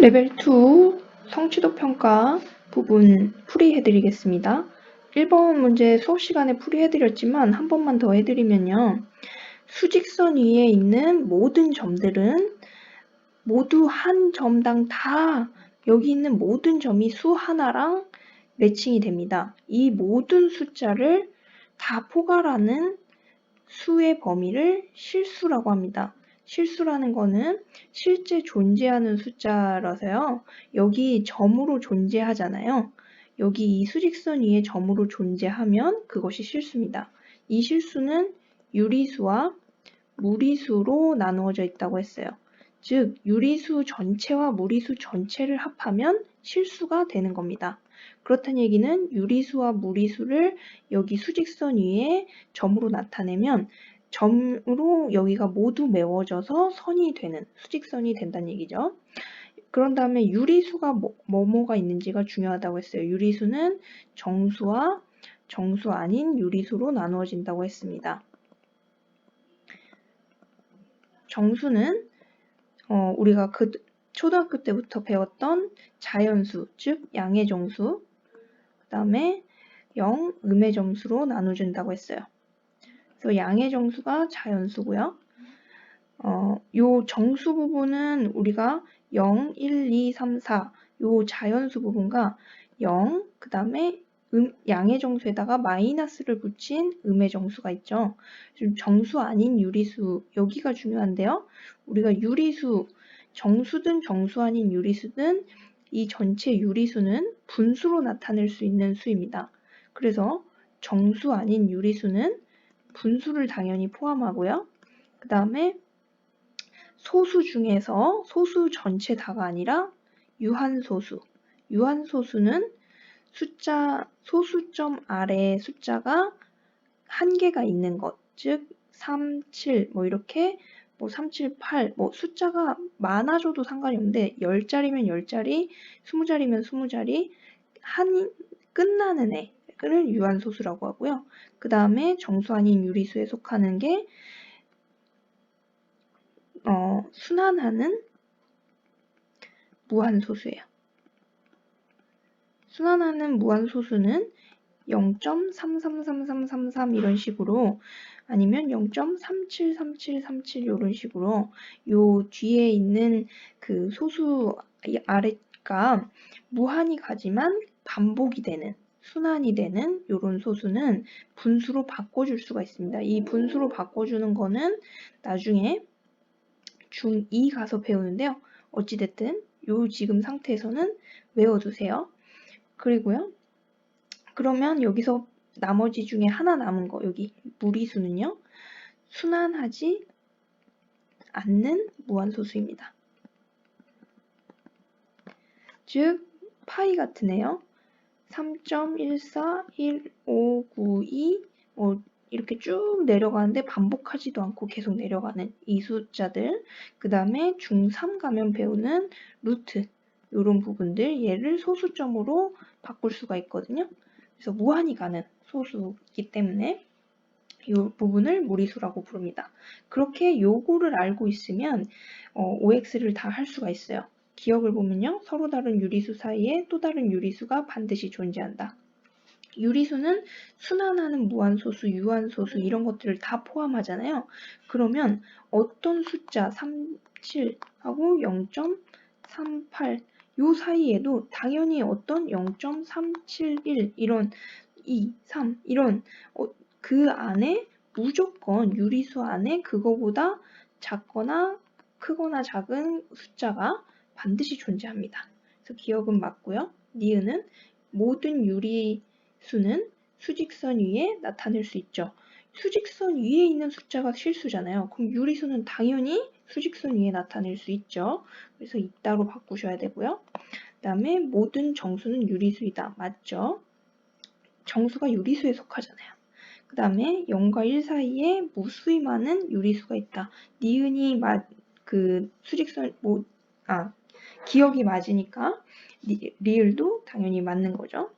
레벨 2 성취도 평가 부분 풀이해드리겠습니다. 1번 문제 수업 시간에 풀이해드렸지만 한 번만 더 해드리면요. 수직선 위에 있는 모든 점들은 모두 한 점당 다 여기 있는 모든 점이 수 하나랑 매칭이 됩니다. 이 모든 숫자를 다 포괄하는 수의 범위를 실수라고 합니다. 실수라는 거는 실제 존재하는 숫자라서요. 여기 점으로 존재하잖아요. 여기 이 수직선 위에 점으로 존재하면 그것이 실수입니다. 이 실수는 유리수와 무리수로 나누어져 있다고 했어요. 즉, 유리수 전체와 무리수 전체를 합하면 실수가 되는 겁니다. 그렇다는 얘기는 유리수와 무리수를 여기 수직선 위에 점으로 나타내면 점으로 여기가 모두 메워져서 선이 되는, 수직선이 된다는 얘기죠. 그런 다음에 유리수가 뭐가 있는지가 중요하다고 했어요. 유리수는 정수와 정수 아닌 유리수로 나누어진다고 했습니다. 정수는 우리가 초등학교 때부터 배웠던 자연수, 즉 양의 정수, 그 다음에 영, 음의 점수로 나눠준다고 했어요. 그래서 양의 정수가 자연수고요. 요 정수 부분은 우리가 0, 1, 2, 3, 4, 요 자연수 부분과 0, 그 다음에 양의 정수에다가 마이너스를 붙인 음의 정수가 있죠. 지금 정수 아닌 유리수, 여기가 중요한데요. 우리가 유리수, 정수든 정수 아닌 유리수든 이 전체 유리수는 분수로 나타낼 수 있는 수입니다. 그래서 정수 아닌 유리수는 분수를 당연히 포함하고요. 그 다음에 소수 중에서 소수 전체 다가 아니라 유한소수. 유한소수는 숫자, 소수점 아래에 숫자가 한 개가 있는 것. 즉, 3, 7, 이렇게 3, 7, 8, 숫자가 많아져도 상관이 없는데 10자리면 10자리, 20자리면 20자리, 끝나는 애를 유한소수라고 하고요. 그 다음에 정수 아닌 유리수에 속하는 게 순환하는 무한소수예요. 순환하는 무한소수는 0.333333 이런 식으로 아니면 0.373737 이런 식으로 요 뒤에 있는 그 소수 아래가 무한히 가지만 반복이 되는 순환이 되는 요런 소수는 분수로 바꿔줄 수가 있습니다. 이 분수로 바꿔주는 거는 나중에 중2 가서 배우는데요. 어찌됐든 요 지금 상태에서는 외워두세요. 그리고요. 그러면 여기서 나머지 중에 하나 남은 거 여기 무리수는요. 순환하지 않는 무한소수입니다. 즉 파이 같은 애요. 3.141592 이렇게 쭉 내려가는데 반복하지도 않고 계속 내려가는 이 숫자들, 그 다음에 중3 가면 배우는 루트 이런 부분들, 얘를 소수점으로 바꿀 수가 있거든요. 그래서 무한히 가는 소수이기 때문에 이 부분을 무리수라고 부릅니다. 그렇게 요거를 알고 있으면 OX를 다 할 수가 있어요. 기억을 보면요. 서로 다른 유리수 사이에 또 다른 유리수가 반드시 존재한다. 유리수는 순환하는 무한소수, 유한소수 이런 것들을 다 포함하잖아요. 그러면 어떤 숫자 37하고 0.38 요 사이에도 당연히 어떤 0.371 이런 2, 3 이런 그 안에 무조건 유리수 안에 그거보다 작거나 크거나 작은 숫자가 반드시 존재합니다. 그래서 기억은 맞고요. 니은은 모든 유리수는 수직선 위에 나타낼 수 있죠. 수직선 위에 있는 숫자가 실수잖아요. 그럼 유리수는 당연히 수직선 위에 나타낼 수 있죠. 그래서 이따로 바꾸셔야 되고요. 그 다음에 모든 정수는 유리수이다. 맞죠? 정수가 유리수에 속하잖아요. 그 다음에 0과 1 사이에 무수히 많은 유리수가 있다. 니은이 수직선 기억이 맞으니까 리을도 당연히 맞는 거죠.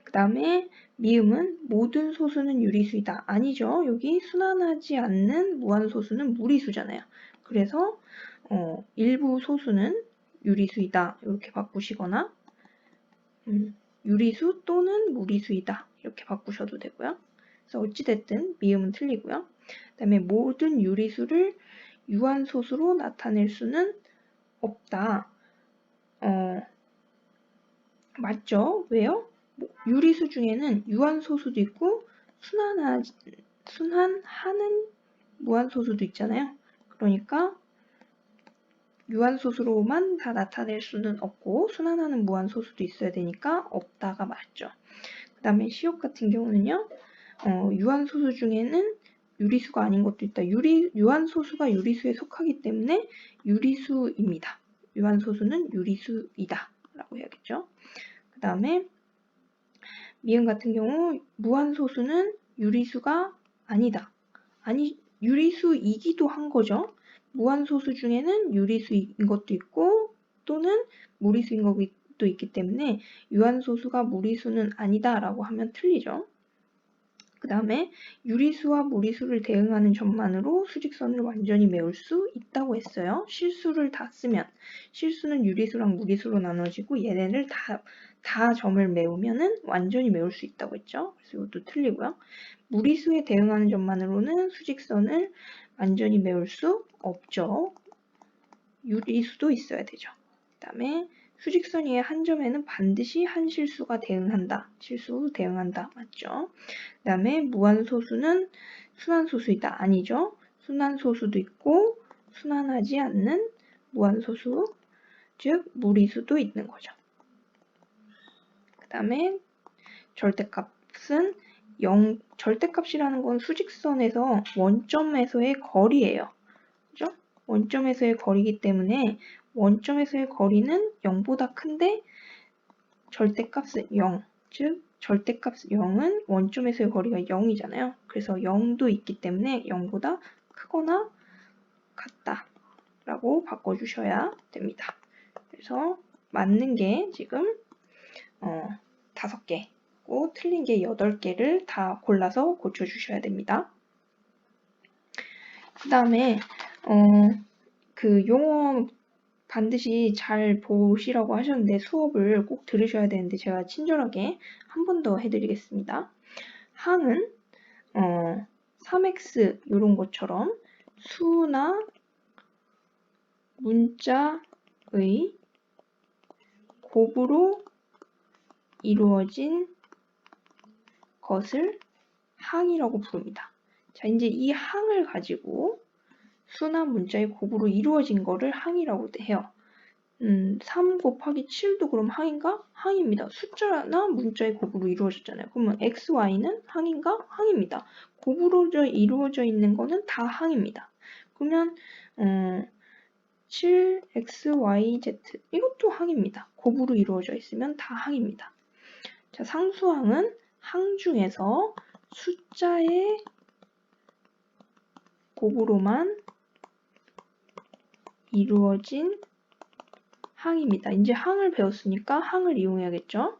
그 다음에 미음은 모든 소수는 유리수이다. 아니죠. 여기 순환하지 않는 무한소수는 무리수잖아요. 그래서 일부 소수는 유리수이다 이렇게 바꾸시거나 유리수 또는 무리수이다 이렇게 바꾸셔도 되고요. 그래서 어찌됐든 미음은 틀리고요. 그 다음에 모든 유리수를 유한소수로 나타낼 수는 없다. 맞죠? 왜요? 유리수 중에는 유한소수도 있고 순환하는 무한소수도 있잖아요. 그러니까 유한소수로만 다 나타낼 수는 없고 순환하는 무한소수도 있어야 되니까 없다가 맞죠. 그 다음에 시옷 같은 경우는요. 유한소수 중에는 유리수가 아닌 것도 있다. 유한소수가 유리수에 속하기 때문에 유리수입니다. 유한소수는 유리수이다 라고 해야겠죠. 그 다음에 미음 같은 경우 무한소수는 유리수가 아니다. 아니 유리수이기도 한 거죠. 무한소수 중에는 유리수인 것도 있고 또는 무리수인 것도 있기 때문에 유한소수가 무리수는 아니다 라고 하면 틀리죠. 그 다음에 유리수와 무리수를 대응하는 점만으로 수직선을 완전히 메울 수 있다고 했어요. 실수를 다 쓰면 실수는 유리수랑 무리수로 나눠지고 얘네를 다 점을 메우면은 완전히 메울 수 있다고 했죠. 그래서 이것도 틀리고요. 무리수에 대응하는 점만으로는 수직선을 완전히 메울 수 없죠. 유리수도 있어야 되죠. 그 다음에 수직선 위의 한 점에는 반드시 한 실수가 대응한다. 실수 대응한다. 맞죠? 그 다음에 무한소수는 순환소수이다. 아니죠. 순환소수도 있고 순환하지 않는 무한소수, 즉 무리수도 있는 거죠. 그 다음에 절대값은 절대값이라는 건 수직선에서 원점에서의 거리예요. 그죠? 원점에서의 거리이기 때문에 원점에서의 거리는 0보다 큰데 절대값은 0, 즉 절대값 0은 원점에서의 거리가 0이잖아요. 그래서 0도 있기 때문에 0보다 크거나 같다 라고 바꿔주셔야 됩니다. 그래서 맞는 게 지금 5개고 틀린 게 8개를 다 골라서 고쳐주셔야 됩니다. 그 다음에 그 용어 반드시 잘 보시라고 하셨는데 수업을 꼭 들으셔야 되는데 제가 친절하게 한 번 더 해드리겠습니다. 항은 3x 이런 것처럼 수나 문자의 곱으로 이루어진 것을 항이라고 부릅니다. 자, 이제 이 항을 가지고 수나 문자의 곱으로 이루어진 거를 항이라고 해요. 3 곱하기 7도 그럼 항인가? 항입니다. 숫자나 문자의 곱으로 이루어졌잖아요. 그러면 x, y는 항인가? 항입니다. 곱으로 이루어져 있는 거는 다 항입니다. 그러면 7, x, y, z 이것도 항입니다. 곱으로 이루어져 있으면 다 항입니다. 자, 상수항은 항 중에서 숫자의 곱으로만 이루어진 항입니다. 이제 항을 배웠으니까 항을 이용해야겠죠.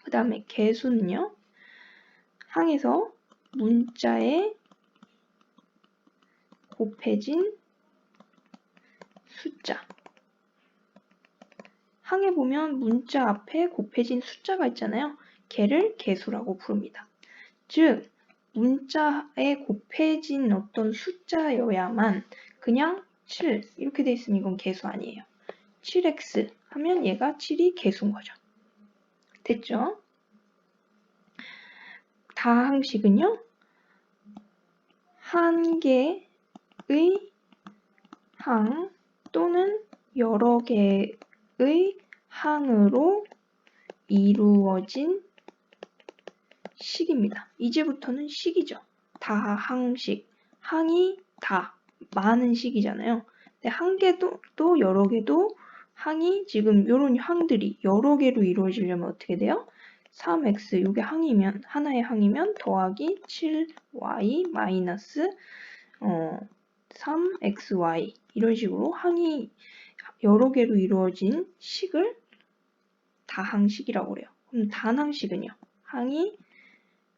그 다음에 개수는요. 항에서 문자에 곱해진 숫자. 항에 보면 문자 앞에 곱해진 숫자가 있잖아요. 걔를 개수라고 부릅니다. 즉 문자에 곱해진 어떤 숫자여야만 그냥 7 이렇게 돼 있으면 이건 개수 아니에요. 7x 하면 얘가 7이 개수인 거죠. 됐죠? 다항식은요. 한 개의 항 또는 여러 개의 항으로 이루어진 식입니다. 이제부터는 식이죠. 다항식. 항이 다 많은 식이잖아요. 근데 한 개도 또 여러 개도 항이 지금 이런 항들이 여러 개로 이루어지려면 어떻게 돼요? 3x 이게 항이면 하나의 항이면 더하기 7y 마이너스 3xy 이런 식으로 항이 여러 개로 이루어진 식을 다항식이라고 그래요. 그럼 단항식은요? 항이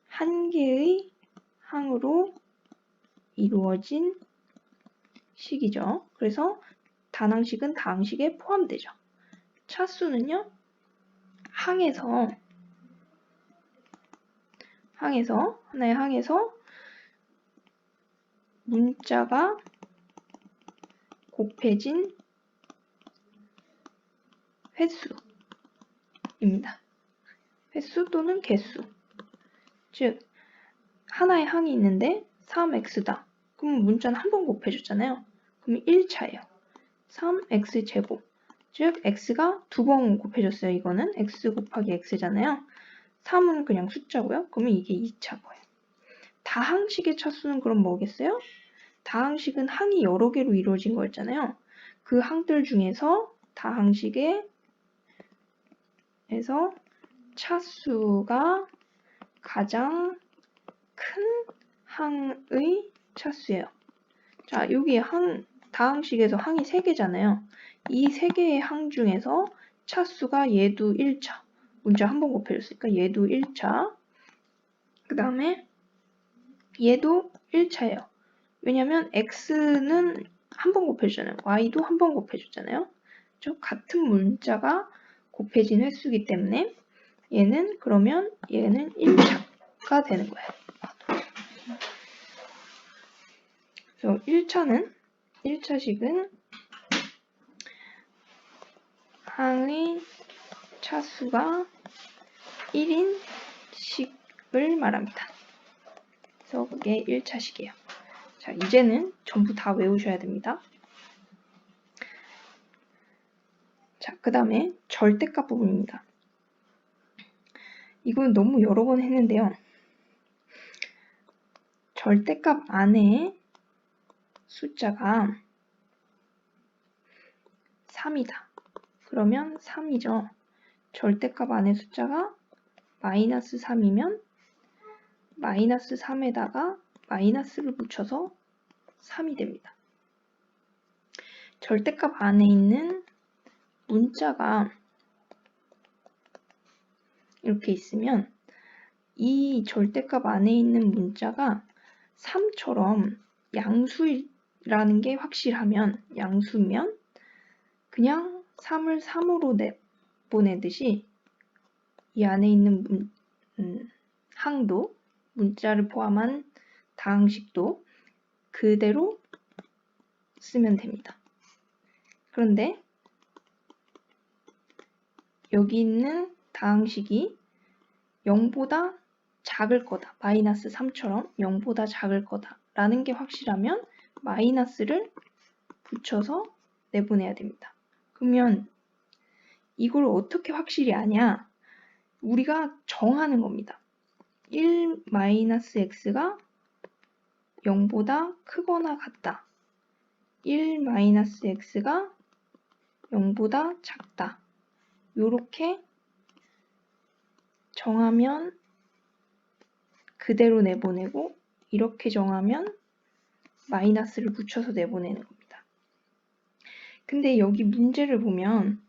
한 개의 항으로 이루어진 식이죠. 그래서 단항식은 다항식에 포함되죠. 차수는요, 하나의 항에서 문자가 곱해진 횟수입니다. 횟수 또는 개수. 즉, 하나의 항이 있는데 3x다. 그럼 문자는 한 번 곱해줬잖아요. 그럼 1차예요. 3x제곱. 즉, x가 두 번 곱해줬어요. 이거는 x 곱하기 x잖아요. 3은 그냥 숫자고요. 그러면 이게 2차 거예요. 다항식의 차수는 그럼 뭐겠어요? 다항식은 항이 여러 개로 이루어진 거였잖아요. 그 항들 중에서 다항식에서 차수가 가장 큰 항의 차수예요. 자, 여기 다항식에서 항이 3개잖아요. 이 3개의 항 중에서 차수가 얘도 1차. 문자 한 번 곱해줬으니까 얘도 1차. 그 다음에 얘도 1차예요. 왜냐면 x는 한 번 곱해주잖아요. y도 한 번 곱해주잖아요. 같은 문자가 곱해진 횟수이기 때문에 얘는 1차가 되는 거예요. 그래서 1차식은 항의 차수가 1인 식을 말합니다. 그래서 그게 1차식이에요. 자, 이제는 전부 다 외우셔야 됩니다. 자, 그 다음에 절대값 부분입니다. 이건 너무 여러 번 했는데요. 절대값 안에 숫자가 3이다. 그러면 3이죠. 절대값 안에 숫자가 마이너스 3이면 마이너스 3에다가 마이너스를 붙여서 3이 됩니다. 절대값 안에 있는 문자가 이렇게 있으면 이 절대값 안에 있는 문자가 3처럼 양수라는 게 확실하면, 양수면 그냥 3을 3으로 내보내듯이 이 안에 있는 항도, 문자를 포함한 다항식도 그대로 쓰면 됩니다. 그런데 여기 있는 다항식이 0보다 작을 거다. 마이너스 3처럼 0보다 작을 거다. 라는 게 확실하면 마이너스를 붙여서 내보내야 됩니다. 그러면 이걸 어떻게 확실히 아냐? 우리가 정하는 겁니다. 1-x가 0보다 크거나 같다. 1-x가 0보다 작다. 요렇게 정하면 그대로 내보내고, 이렇게 정하면 마이너스를 붙여서 내보내는 겁니다. 근데 여기 문제를 보면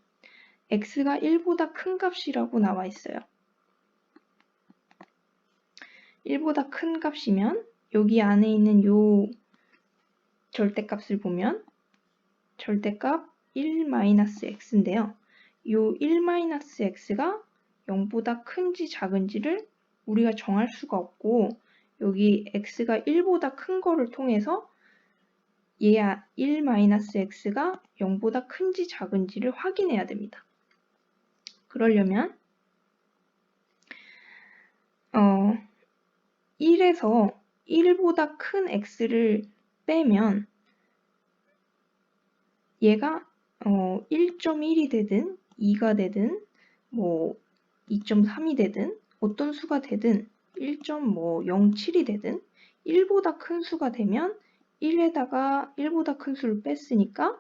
x가 1보다 큰 값이라고 나와 있어요. 1보다 큰 값이면 여기 안에 있는 요 절대값을 보면 절대값 1-x인데요. 요 1-x가 0보다 큰지 작은지를 우리가 정할 수가 없고, 여기 x가 1보다 큰 거를 통해서 얘 1-x가 0보다 큰지 작은지를 확인해야 됩니다. 그러려면 1에서 1보다 큰 x를 빼면 얘가 1.1이 되든 2가 되든 뭐 2.3이 되든 어떤 수가 되든 1.07이 되든 1보다 큰 수가 되면 1에다가 1보다 큰 수를 뺐으니까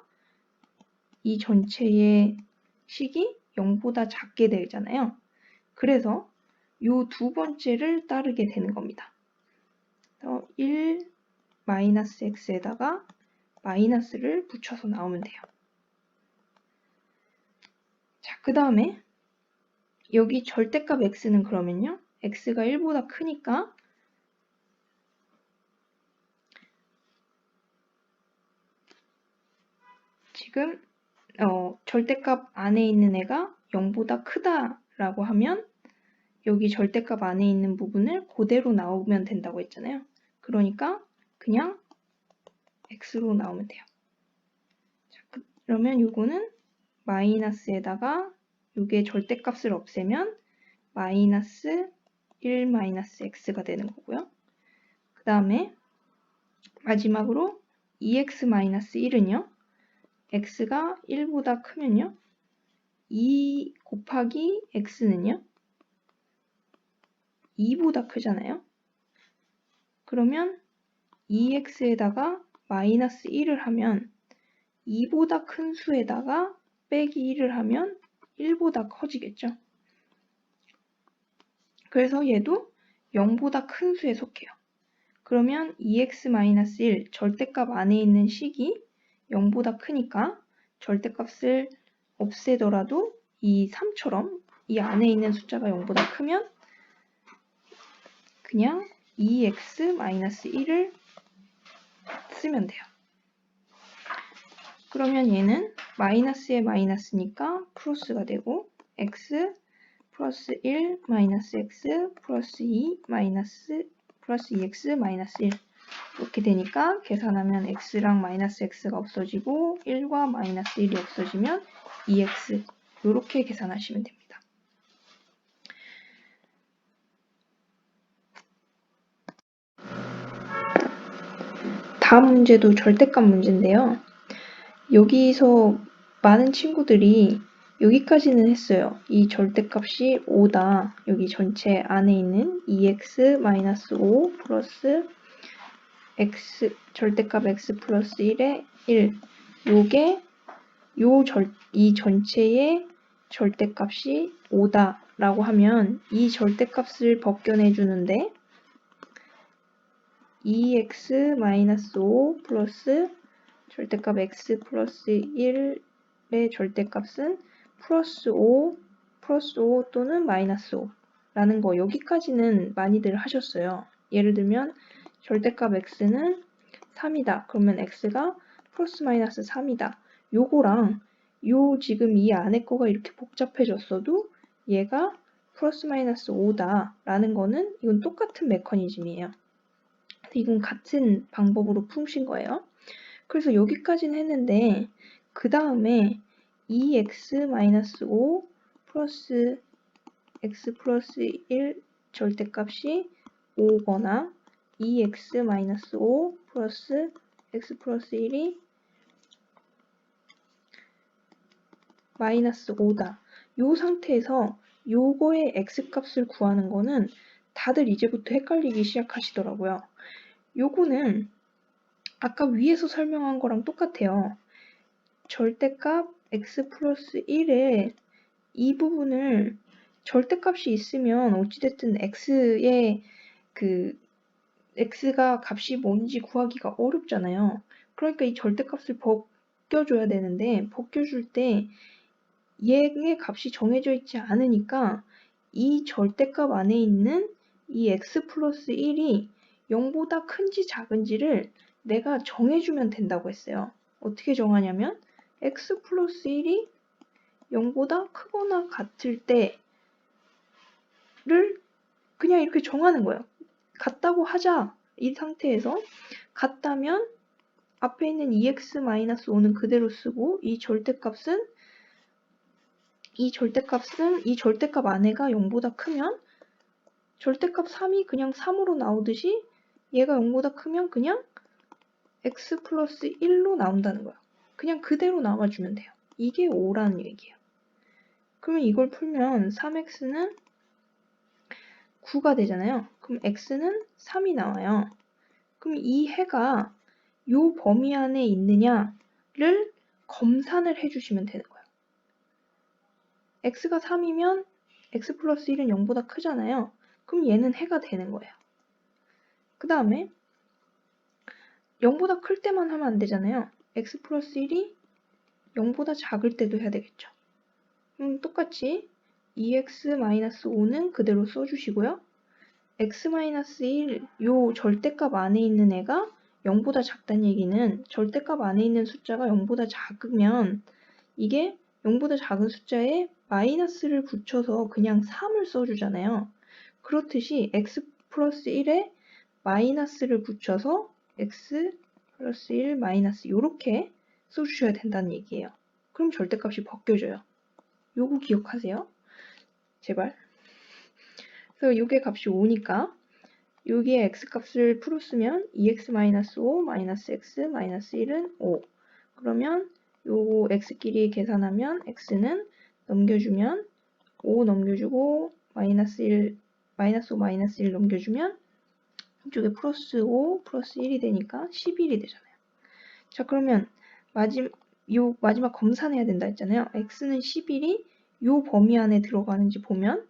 이 전체의 식이 0보다 작게 되잖아요. 그래서 요 두 번째를 따르게 되는 겁니다. 1-x에다가 마이너스를 붙여서 나오면 돼요. 자, 그 다음에 여기 절대값 x는 그러면요. x가 1보다 크니까 지금 절대값 안에 있는 애가 0보다 크다라고 하면 여기 절대값 안에 있는 부분을 그대로 나오면 된다고 했잖아요. 그러니까 그냥 x로 나오면 돼요. 자, 그러면 요거는 마이너스에다가 요게 절대값을 없애면 마이너스 1 마이너스 x가 되는 거고요. 그 다음에 마지막으로 2x 마이너스 1은요. x가 1보다 크면요. 2 곱하기 x는요. 2보다 크잖아요. 그러면 2x에다가 마이너스 1을 하면 2보다 큰 수에다가 빼기 1을 하면 1보다 커지겠죠. 그래서 얘도 0보다 큰 수에 속해요. 그러면 2x-1 절대값 안에 있는 식이 0보다 크니까 절대값을 없애더라도 이 3처럼 이 안에 있는 숫자가 0보다 크면 그냥 2x-1을 쓰면 돼요. 그러면 얘는 마이너스에 마이너스니까 플러스가 되고 x 플러스 1 마이너스 x 플러스 2 마이너스 플러스 2x 마이너스 1 이렇게 되니까 계산하면 x랑 마이너스 x가 없어지고 1과 마이너스 1이 없어지면 2x 이렇게 계산하시면 됩니다. 다음 문제도 절대값 문제인데요. 여기서 많은 친구들이 여기까지는 했어요. 이 절대값이 5다. 여기 전체 안에 있는 2x-5 플러스 x 절대값 x 플러스 1에 1. 요게 이 전체의 절대값이 5다 라고 하면 이 절대값을 벗겨내 주는데 2x-5 플러스 절대값 x 플러스 1의 절대값은 플러스 5 또는 마이너스 5라는 거 여기까지는 많이들 하셨어요. 예를 들면 절대값 x는 3이다. 그러면 x가 플러스 마이너스 3이다. 요거랑 요 지금 이 안에 거가 이렇게 복잡해졌어도 얘가 플러스 마이너스 5다 라는 거는 이건 똑같은 메커니즘이에요. 이건 같은 방법으로 푸신 거예요. 그래서 여기까지는 했는데 그 다음에 2x-5 플러스 x 플러스 1 절대값이 5거나 2x-5 플러스 x 플러스 1이 마이너스 5다. 이 상태에서 요거의 x값을 구하는 거는 다들 이제부터 헷갈리기 시작하시더라고요. 요거는 아까 위에서 설명한 거랑 똑같아요. 절대값 x 플러스 1에 이 부분을 절대값이 있으면 어찌됐든 x의 x가 값이 뭔지 구하기가 어렵잖아요. 그러니까 이 절대값을 벗겨줘야 되는데 벗겨줄 때 얘의 값이 정해져 있지 않으니까 이 절대값 안에 있는 이 x 플러스 1이 0보다 큰지 작은지를 내가 정해주면 된다고 했어요. 어떻게 정하냐면 x 플러스 1이 0보다 크거나 같을 때를 그냥 이렇게 정하는 거예요. 같다고 하자. 이 상태에서 같다면 앞에 있는 2x-5는 그대로 쓰고 이 절대값 안에가 0보다 크면 절대값 3이 그냥 3으로 나오듯이 얘가 0보다 크면 그냥 x 플러스 1로 나온다는 거야. 그냥 그대로 나와주면 돼요. 이게 5라는 얘기예요. 그러면 이걸 풀면 3x는 9가 되잖아요. 그럼 x는 3이 나와요. 그럼 이 해가 요 범위 안에 있느냐를 검산을 해주시면 되는 거예요. x가 3이면 x 플러스 1은 0보다 크잖아요. 그럼 얘는 해가 되는 거예요. 그 다음에 0보다 클 때만 하면 안 되잖아요. x 플러스 1이 0보다 작을 때도 해야 되겠죠. 똑같이 2x-5는 그대로 써주시고요. x-1, 요 절대값 안에 있는 애가 0보다 작다는 얘기는 절대값 안에 있는 숫자가 0보다 작으면 이게 0보다 작은 숫자에 마이너스를 붙여서 그냥 3을 써주잖아요. 그렇듯이 x 플러스 1에 마이너스를 붙여서 x 플러스 1 마이너스 이렇게 써주셔야 된다는 얘기예요. 그럼 절대값이 벗겨져요. 요거 기억하세요. 제발. 그래서 요게 값이 5니까 여기에 x값을 풀어 쓰면 2x-5 마이너스 x 마이너스 1은 5. 그러면 요거 x끼리 계산하면 x는 넘겨주면 5 넘겨주고 마이너스 1 마이너스 5 마이너스 1 넘겨주면 이쪽에 플러스 5 플러스 1이 되니까 11이 되잖아요. 자 그러면 마지막 검산해야 된다 했잖아요. x는 11이 요 범위 안에 들어가는지 보면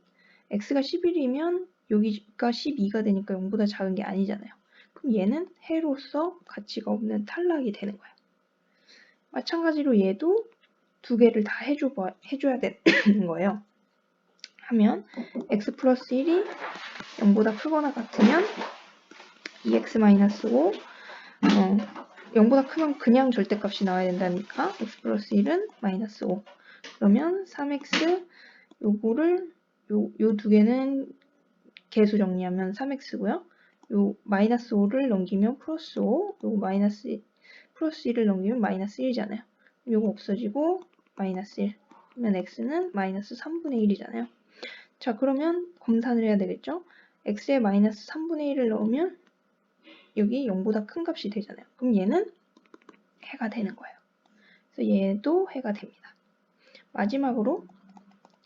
x가 11이면 여기가 12가 되니까 0보다 작은 게 아니잖아요. 그럼 얘는 해로서 가치가 없는 탈락이 되는 거예요. 마찬가지로 얘도 두 개를 다 해줘야 되는 거예요. 하면 x 플러스 1이 0보다 크거나 같으면 2x-5 0보다 크면 그냥 절대값이 나와야 된다니까 x 플러스 1은 마이너스 5 그러면 3x 요거를 요 두 개는 개수 정리하면 3x고요. 요 마이너스 5를 넘기면 플러스 5, 요거 플러스 1을 넘기면 마이너스 1이잖아요. 요거 없어지고 마이너스 1. 그러면 x는 마이너스 3분의 1이잖아요. 자, 그러면 검산을 해야 되겠죠? x에 마이너스 3분의 1을 넣으면 여기 0보다 큰 값이 되잖아요. 그럼 얘는 해가 되는 거예요. 그래서 얘도 해가 됩니다. 마지막으로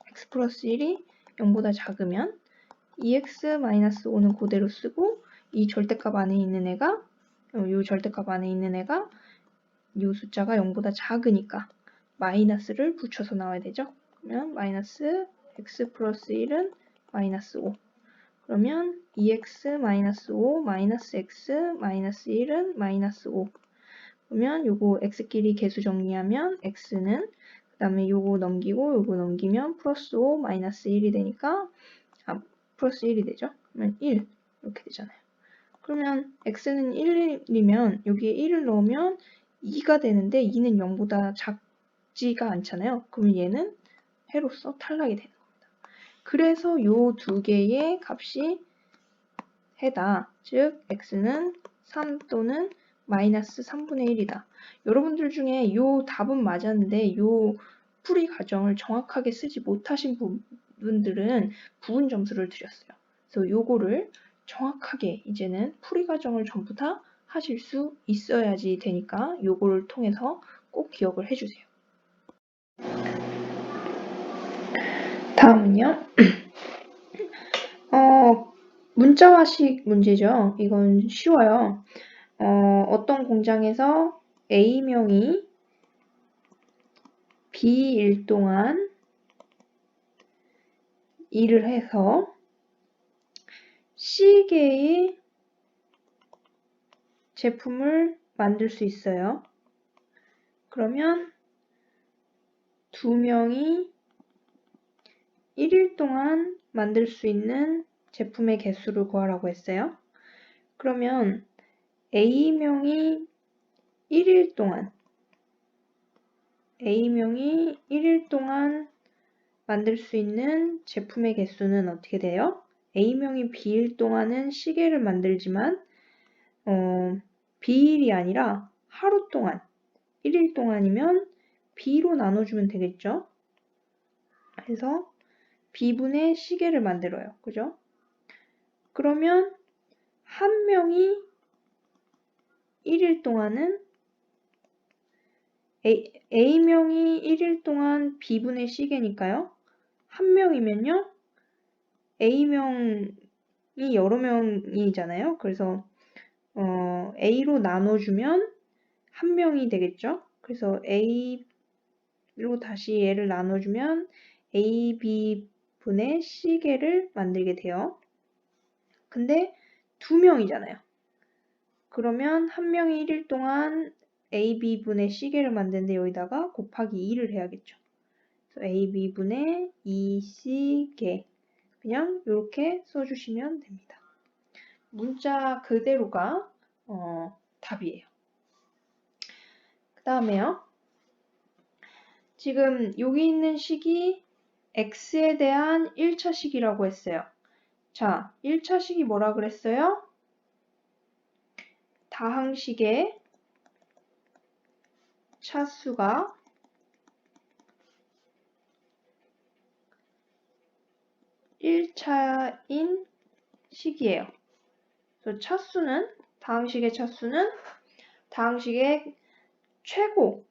x 플러스 1이 0보다 작으면 2x-5는 그대로 쓰고 이 절대값 안에 있는 애가 이 절대값 안에 있는 애가 이 숫자가 0보다 작으니까 마이너스를 붙여서 나와야 되죠. 그러면 마이너스 x 플러스 1은 마이너스 5 그러면 2x-5 마이너스 x 마이너스 1은 마이너스 5 그러면 요거 x끼리 개수 정리하면 x는 그 다음에 요거 넘기고 요거 넘기면 플러스 5 마이너스 1이 되니까 플러스 1이 되죠. 그러면 1 이렇게 되잖아요. 그러면 x는 1이면 여기에 1을 넣으면 2가 되는데 2는 0보다 작지가 않잖아요. 그러면 얘는 해로서 탈락이 되는 겁니다. 그래서 요 두 개의 값이 해다. 즉 x는 3 또는 마이너스 3분의 1이다. 여러분들 중에 요 답은 맞았는데 요 풀이 과정을 정확하게 쓰지 못하신 분들은 부분 점수를 드렸어요. 그래서 요거를 정확하게 이제는 풀이 과정을 전부 다 하실 수 있어야지 되니까 요거를 통해서 꼭 기억을 해주세요. 다음은요. 문자화식 문제죠. 이건 쉬워요. 어떤 공장에서 A명이 B일 동안 일을 해서 C개의 제품을 만들 수 있어요. 그러면 두 명이 1일 동안 만들 수 있는 제품의 개수를 구하라고 했어요. 그러면 A명이 1일 동안 만들 수 있는 제품의 개수는 어떻게 돼요? A명이 B일 동안은 시계를 만들지만 B일이 아니라 하루 동안 1일 동안이면 B로 나눠주면 되겠죠? 그래서 B분의 시계를 만들어요. 그죠? 그러면 한 명이 1일 동안은 A명이 1일 동안 B분의 시계니까요. 한 명이면요. A명이 여러 명이잖아요. 그래서 A로 나눠주면 한 명이 되겠죠. 그래서 A로 다시 얘를 나눠주면 AB분의 C개를 만들게 돼요. 근데 두 명이잖아요. 그러면 한 명이 1일 동안 AB분의 C개를 만드는데 여기다가 곱하기 2를 해야겠죠. 그래서 AB분의 2C개 그냥 이렇게 써주시면 됩니다. 문자 그대로가 답이에요. 그 다음에요. 지금 여기 있는 식이 x에 대한 1차 식이라고 했어요. 자, 1차 식이 뭐라 그랬어요? 다항식의 차수가 1차인 식이에요. 그래서 차수는, 다항식의 차수는 다항식의 최고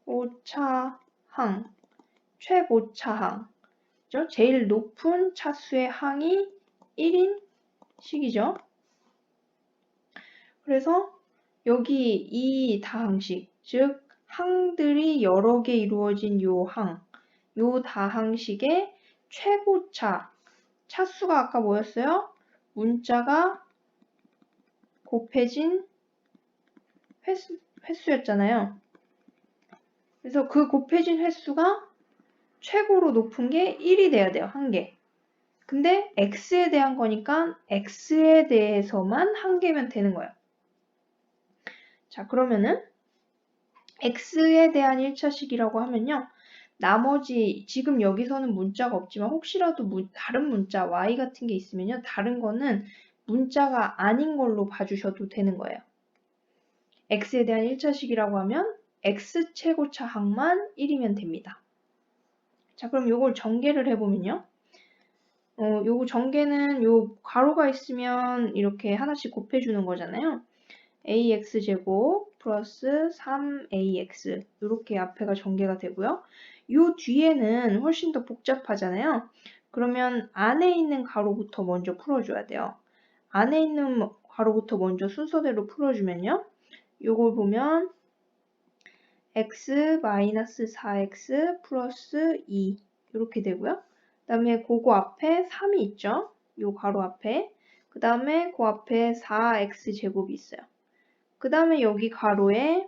오차항, 최고차항, 제일 높은 차수의 항이 1인 식이죠. 그래서 여기 이 다항식, 즉 항들이 여러 개 이루어진 요 다항식의 최고차, 차수가 아까 뭐였어요? 문자가 곱해진 횟수였잖아요. 그래서 그 곱해진 횟수가 최고로 높은 게 1이 돼야 돼요. 한 개. 근데 x에 대한 거니까 x에 대해서만 한 개면 되는 거예요. 자, 그러면은 x에 대한 1차식이라고 하면요. 나머지 지금 여기서는 문자가 없지만 혹시라도 다른 문자 y 같은 게 있으면요. 다른 거는 문자가 아닌 걸로 봐주셔도 되는 거예요. x에 대한 1차식이라고 하면 x 최고차 항만 1이면 됩니다. 자, 그럼 요걸 전개를 해보면요. 요거 전개는 요 괄호가 있으면 이렇게 하나씩 곱해주는 거잖아요. ax제곱 플러스 3ax 이렇게 앞에가 전개가 되고요. 요 뒤에는 훨씬 더 복잡하잖아요. 그러면 안에 있는 괄호부터 먼저 풀어줘야 돼요. 안에 있는 괄호부터 먼저 순서대로 풀어주면요. 요걸 보면 x-4x 플러스 2 이렇게 되고요. 그 다음에 그거 앞에 3이 있죠. 요 괄호 앞에. 그 다음에 그 앞에 4x제곱이 있어요. 그 다음에 여기 가로에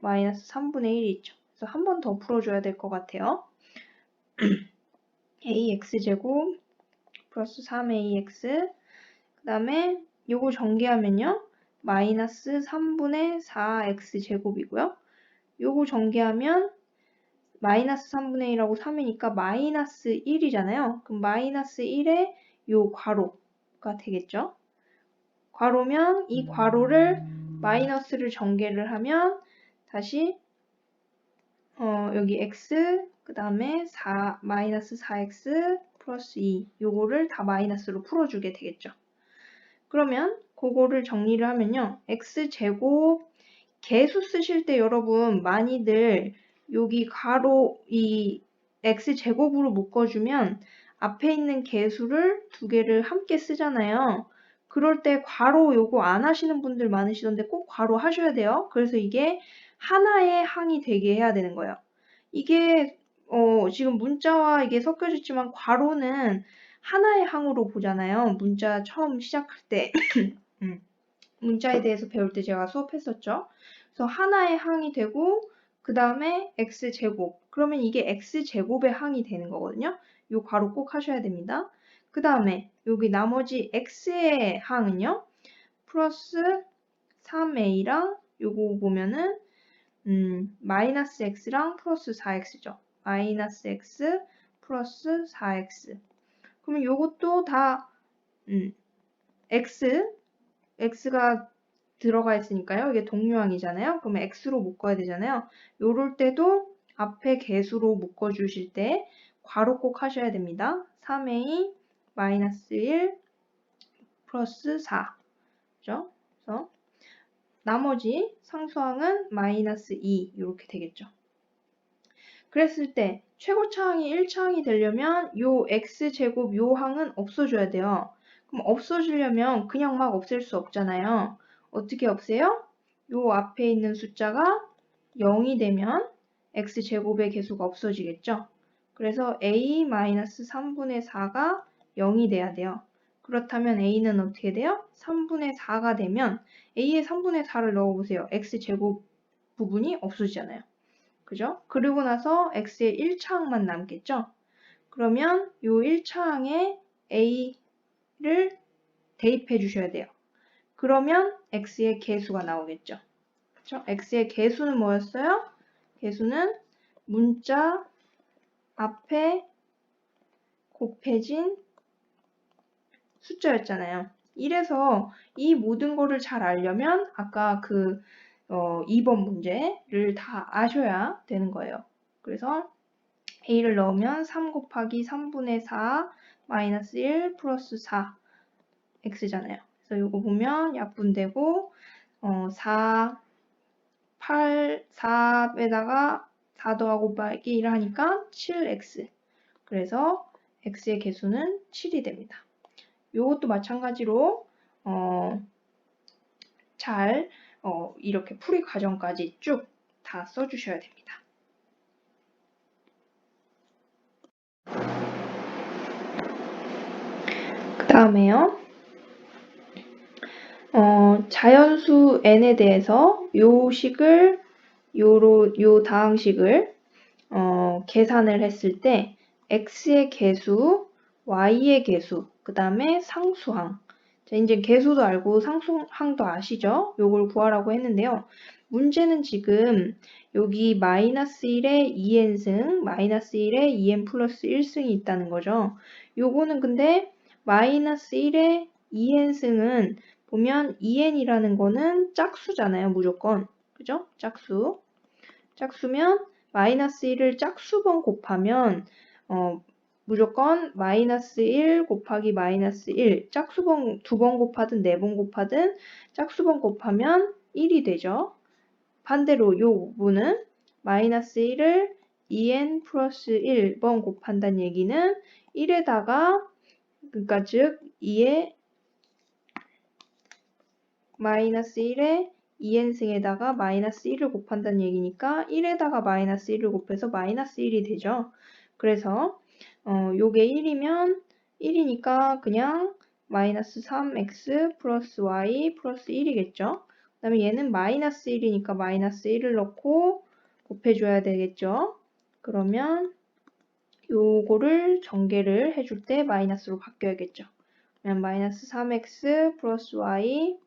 마이너스 3분의 1이 있죠. 그래서 한 번 더 풀어줘야 될 것 같아요. ax제곱 플러스 3ax 그 다음에 요거 전개하면요. 마이너스 3분의 4x제곱이고요. 요거 전개하면 마이너스 3분의 1하고 3이니까 마이너스 1이잖아요. 그럼 마이너스 1에 요 괄호가 되겠죠. 괄호면 이 괄호를 마이너스를 전개를 하면 다시 여기 x 그 다음에 마이너스 4x 플러스 2 요거를 다 마이너스로 풀어주게 되겠죠. 그러면 그거를 정리를 하면요. x제곱 개수 쓰실 때 여러분 많이들 여기 가로 이 x제곱으로 묶어주면 앞에 있는 개수를 두 개를 함께 쓰잖아요. 그럴 때 괄호 요거 안 하시는 분들 많으시던데 꼭 괄호 하셔야 돼요. 그래서 이게 하나의 항이 되게 해야 되는 거예요. 이게 지금 문자와 이게 섞여져 있지만 괄호는 하나의 항으로 보잖아요. 문자 처음 시작할 때 문자에 대해서 배울 때 제가 수업했었죠. 그래서 하나의 항이 되고 그 다음에 x제곱. 그러면 이게 x제곱의 항이 되는 거거든요. 요 괄호 꼭 하셔야 됩니다. 그 다음에 여기 나머지 x의 항은요. 플러스 3a랑 요거 보면은 마이너스 x랑 플러스 4x죠. 마이너스 x 플러스 4x. 그러면 요것도 다 x가 들어가 있으니까요. 이게 동류항이잖아요. 그러면 x로 묶어야 되잖아요. 요럴 때도 앞에 개수로 묶어주실 때 괄호 꼭 하셔야 됩니다. 3a 마이너스 1 플러스 4. 그죠? 그래서 나머지 상수항은 마이너스 2 이렇게 되겠죠. 그랬을 때 최고차항이 1차항이 되려면 요 x제곱 요 항은 없어져야 돼요. 그럼 없어지려면 그냥 막 없앨 수 없잖아요. 어떻게 없애요? 요 앞에 있는 숫자가 0이 되면 x제곱의 개수가 없어지겠죠. 그래서 a-3분의 4가 0이 돼야 돼요. 그렇다면 a는 어떻게 돼요? 3분의 4가 되면 a에 3분의 4를 넣어보세요. x제곱 부분이 없어지잖아요. 그죠? 그리고 나서 x의 1차항만 남겠죠? 그러면 요 1차항에 a를 대입해 주셔야 돼요. 그러면 x의 개수가 나오겠죠. 그렇죠? x의 개수는 뭐였어요? 개수는 문자 앞에 곱해진 숫자였잖아요. 이래서 이 모든 거를 잘 알려면 아까 그 2번 문제를 다 아셔야 되는 거예요. 그래서 a를 넣으면 3 곱하기 3분의 4 마이너스 1 플러스 4 x잖아요. 그래서 이거 보면 약분되고 4, 8, 4에다가 4 더하고 곱하기 1 하니까 7x. 그래서 x의 개수는 7이 됩니다. 이것도 마찬가지로 잘 이렇게 풀이 과정까지 쭉 다 써주셔야 됩니다. 그 다음에요. 자연수 n에 대해서 요 다항식을 계산을 했을 때 x의 개수, y의 개수, 그 다음에 상수항. 자, 이제 개수도 알고 상수항도 아시죠? 요걸 구하라고 했는데요. 문제는 지금 여기 마이너스 1에 2n승, 마이너스 1에 2n 플러스 1승이 있다는 거죠. 요거는 근데 마이너스 1에 2n승은 보면 2n이라는 거는 짝수잖아요, 무조건. 그죠? 짝수면 마이너스 1을 짝수번 곱하면 무조건 마이너스 1 곱하기 마이너스 1 짝수번 2번 곱하든 4번 곱하든 짝수번 곱하면 1이 되죠. 반대로 요 부분은 마이너스 1을 2n 플러스 1번 곱한다는 얘기는 1에다가 그러니까 즉 2의 마이너스 1에 2n승에다가 마이너스 1을 곱한다는 얘기니까 1에다가 마이너스 1을 곱해서 마이너스 1이 되죠. 그래서 요게 1이면 1이니까 그냥 마이너스 3x 플러스 y 플러스 1이겠죠. 그 다음에 얘는 마이너스 1이니까 마이너스 1을 넣고 곱해줘야 되겠죠. 그러면 요거를 전개를 해줄 때 마이너스로 바뀌어야겠죠. 그러면 마이너스 3x 플러스 y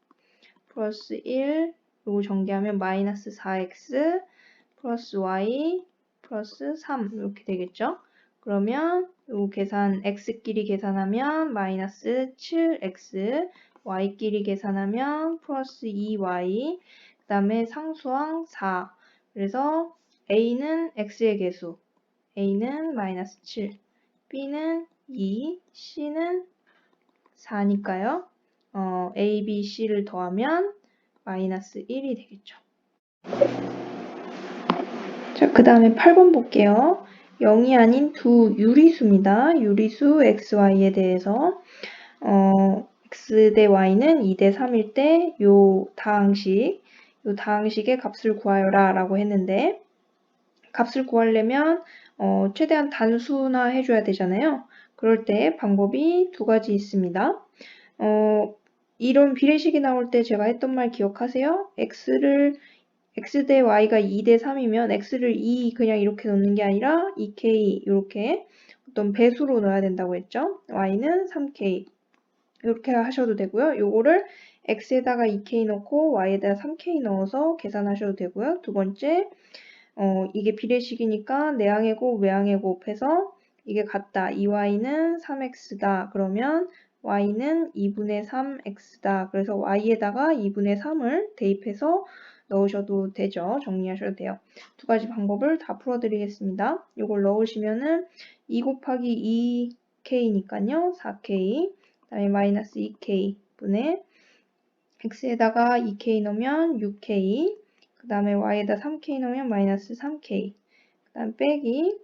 플러스 1 요거 전개하면 마이너스 4x 플러스 y 플러스 3 이렇게 되겠죠. 그러면 요 계산 x끼리 계산하면 마이너스 7x y끼리 계산하면 플러스 2y 그 다음에 상수항 4 그래서 a는 x의 개수 a는 마이너스 7 b는 2 c는 4니까요. A, B, C를 더하면 마이너스 1이 되겠죠. 자, 그 다음에 8번 볼게요. 0이 아닌 두 유리수입니다. 유리수 x, y에 대해서 x 대 y는 2 대 3일 때 요 다항식의 값을 구하여라 라고 했는데 값을 구하려면 최대한 단순화 해줘야 되잖아요. 그럴 때 방법이 두 가지 있습니다. 이런 비례식이 나올 때 제가 했던 말 기억하세요? x 대 y가 2 대 3이면 x를 2 그냥 이렇게 넣는 게 아니라 2k 이렇게 어떤 배수로 넣어야 된다고 했죠? y는 3k 이렇게 하셔도 되고요. 요거를 x에다가 2k 넣고 y에다가 3k 넣어서 계산하셔도 되고요. 두 번째 이게 비례식이니까 내항의 곱, 외항의 곱해서 이게 같다. 2y는 3x다. 그러면 y는 2분의 3x다. 그래서 y에다가 2분의 3을 대입해서 넣으셔도 되죠. 정리하셔도 돼요. 두 가지 방법을 다 풀어드리겠습니다. 이걸 넣으시면은 2 곱하기 2k니까요. 4k 그 다음에 마이너스 2k 분의 x에다가 2k 넣으면 6k 그 다음에 y에다 3k 넣으면 마이너스 3k 그 다음 빼기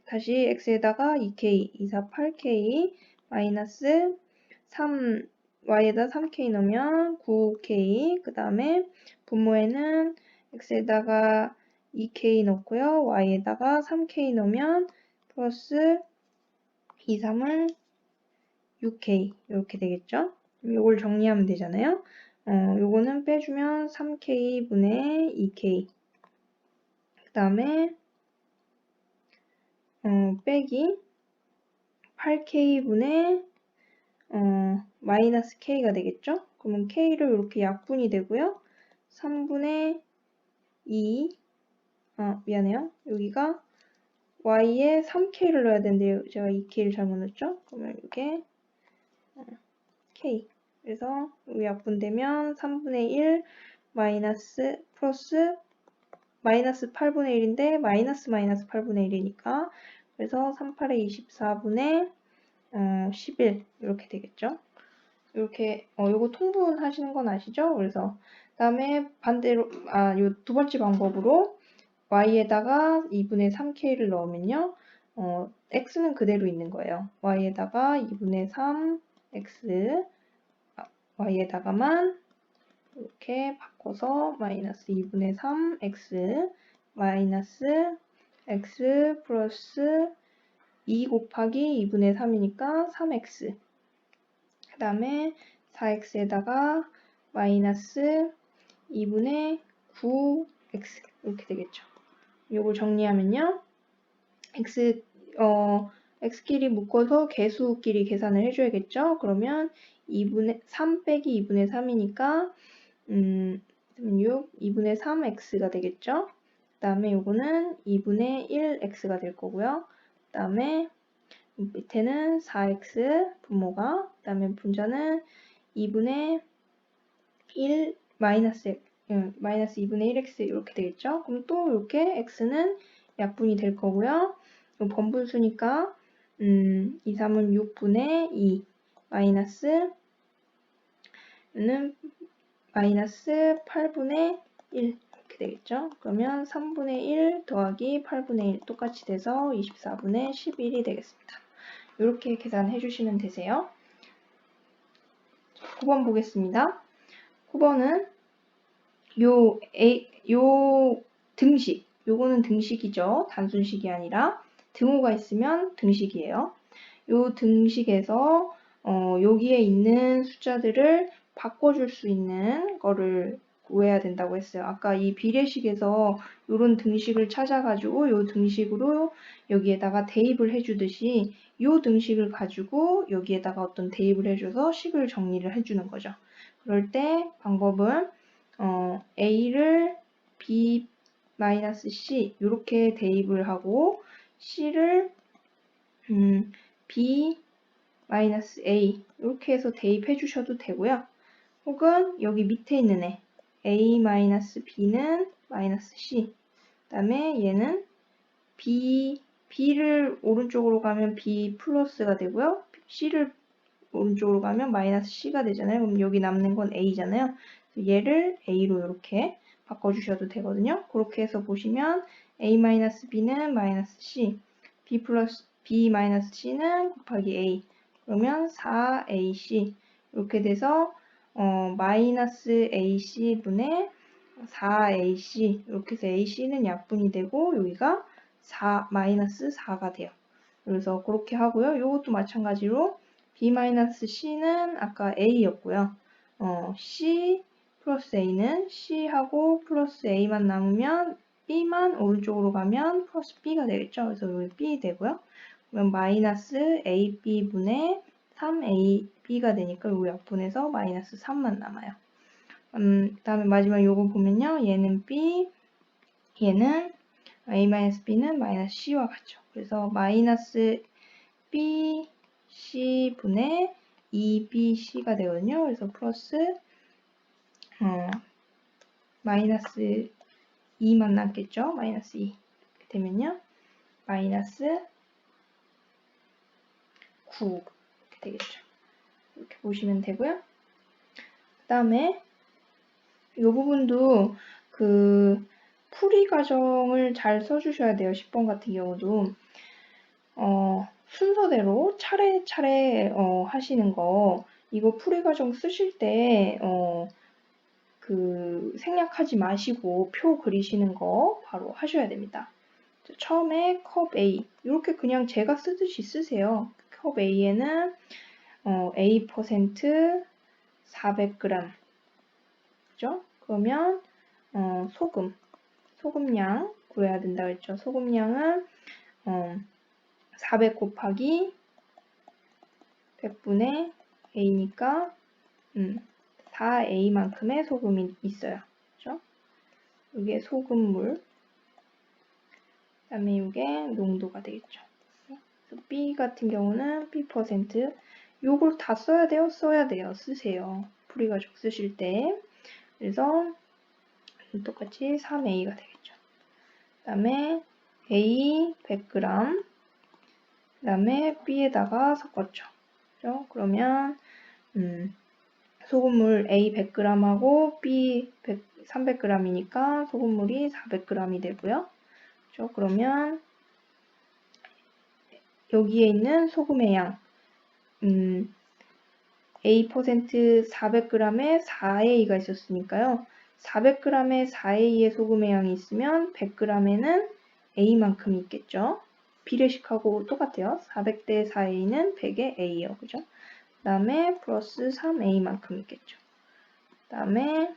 다시 x에다가 2k 2, 4, 8k 마이너스 3 y에다 3k 넣으면 9k 그 다음에 분모에는 x에다가 2k 넣고요 y에다가 3k 넣으면 플러스 2, 3을 6k 이렇게 되겠죠. 이걸 정리하면 되잖아요. 요거는 빼주면 3k분의 2k 그 다음에 빼기 8k분의 마이너스 k가 되겠죠? 그러면 k를 이렇게 약분이 되고요. 3분의 2, 미안해요. 여기가 y에 3k를 넣어야 되는데요. 제가 2k를 잘못 넣었죠? 그러면 이게 k. 그래서 여기 약분되면 3분의 1 마이너스 플러스 마이너스 8분의 1인데 마이너스 8분의 1이니까 그래서 38에 24분의 11 이렇게 되겠죠. 이렇게 요거 통분하시는 건 아시죠? 그래서 그다음에 반대로 요 두 번째 방법으로 y에다가 2분의 3k를 넣으면요. x는 그대로 있는 거예요. y에다가 2분의 3 x y에다가만 이렇게 바꿔서 마이너스 2분의 3 x 마이너스 x 플러스 2 곱하기 2분의 3이니까 3x 그 다음에 4x에다가 마이너스 2분의 9x 이렇게 되겠죠. 요걸 정리하면요. x끼리 묶어서 개수끼리 계산을 해줘야겠죠. 그러면 3 빼기 2분의 3이니까 6, 2분의 3x가 되겠죠. 그 다음에 요거는 2분의 1x가 될 거고요. 그 다음에 밑에는 4x 분모가, 그 다음에 분자는 2분의 1 마이너스 2분의 1x 이렇게 되겠죠. 그럼 또 이렇게 x는 약분이 될 거고요. 번분수니까 2, 3은 6분의 2 마이너스는 마이너스 8분의 1 이렇게 되겠죠. 그러면 3분의 1 더하기 8분의 1 똑같이 돼서 24분의 11이 되겠습니다. 이렇게 계산해 주시면 되세요. 9번 보겠습니다. 9번은 요 등식, 요거는 등식이죠. 단순식이 아니라 등호가 있으면 등식이에요. 요 등식에서 여기에 있는 숫자들을 바꿔줄 수 있는 거를 구해야 된다고 했어요. 아까 이 비례식에서 요런 등식을 찾아가지고 요 등식으로 여기에다가 대입을 해주듯이 요 등식을 가지고 여기에다가 어떤 대입을 해줘서 식을 정리를 해주는 거죠. 그럴 때 방법은 a를 b-c 이렇게 대입을 하고 c를 b-a 이렇게 해서 대입해 주셔도 되고요. 혹은 여기 밑에 있는 애 a-b는 -c 그 다음에 얘는 b를 오른쪽으로 가면 b 플러스가 되고요. c를 오른쪽으로 가면 -c가 되잖아요. 그럼 여기 남는 건 a잖아요. 얘를 a로 이렇게 바꿔주셔도 되거든요. 그렇게 해서 보시면 a-b는 -c, b-c는 곱하기 a 그러면 4ac 이렇게 돼서 -ac 분의 4ac 이렇게 해서 ac는 약분이 되고 여기가 -4가 돼요. 그래서 그렇게 하고요. 이것도 마찬가지로 b-c는 아까 a였고요. c 플러스 a는 c하고 플러스 a만 남으면 b만 오른쪽으로 가면 플러스 b가 되겠죠. 그래서 여기 b 되고요. 그러면 마이너스 ab분의 3ab가 되니까 여기 약분해서 마이너스 3만 남아요. 그 다음에 마지막 요거 보면요. 얘는 b, 얘는 a-b는 마이너스 c와 같죠. 그래서 마이너스 b, c분의 2bc가 되거든요. 그래서 플러스 마이너스 2만 남겠죠. 마이너스 2 이렇게 되면요. 마이너스 9 이렇게 되겠죠. 이렇게 보시면 되고요. 그 다음에 이 부분도 그 풀이 과정을 잘 써주셔야 돼요. 10번 같은 경우도 순서대로 차례차례 하시는 거 이거 풀이 과정 쓰실 때 그 생략하지 마시고 표 그리시는 거 바로 하셔야 됩니다. 처음에 컵 A 이렇게 그냥 제가 쓰듯이 쓰세요. 컵 A에는 A% 400g 그죠? 그러면 소금량 구해야 된다 그랬죠. 소금량은 400 곱하기 100분의 A니까 4A만큼의 소금이 있어요. 그죠? 이게 소금물. 그다음에 이게 농도가 되겠죠. 그래서 B 같은 경우는 B%. 요걸 다 써야 돼요? 써야 돼요. 쓰세요. 풀이가족 쓰실 때. 그래서 똑같이 3A가 되겠죠. 그다음에 A 100g. 그다음에 B에다가 섞었죠. 그죠? 그러면 소금물 A 100g하고 B 300g이니까 소금물이 400g이 되고요. 그죠? 그러면 여기에 있는 소금의 양 A% 400g에 4A가 있었으니까요. 400g에 4A의 소금의 양이 있으면 100g에는 A만큼 있겠죠. 비례식하고 똑같아요. 400대 4A는 100에 A예요. 그죠? 그 다음에 플러스 3A만큼 있겠죠. 그 다음에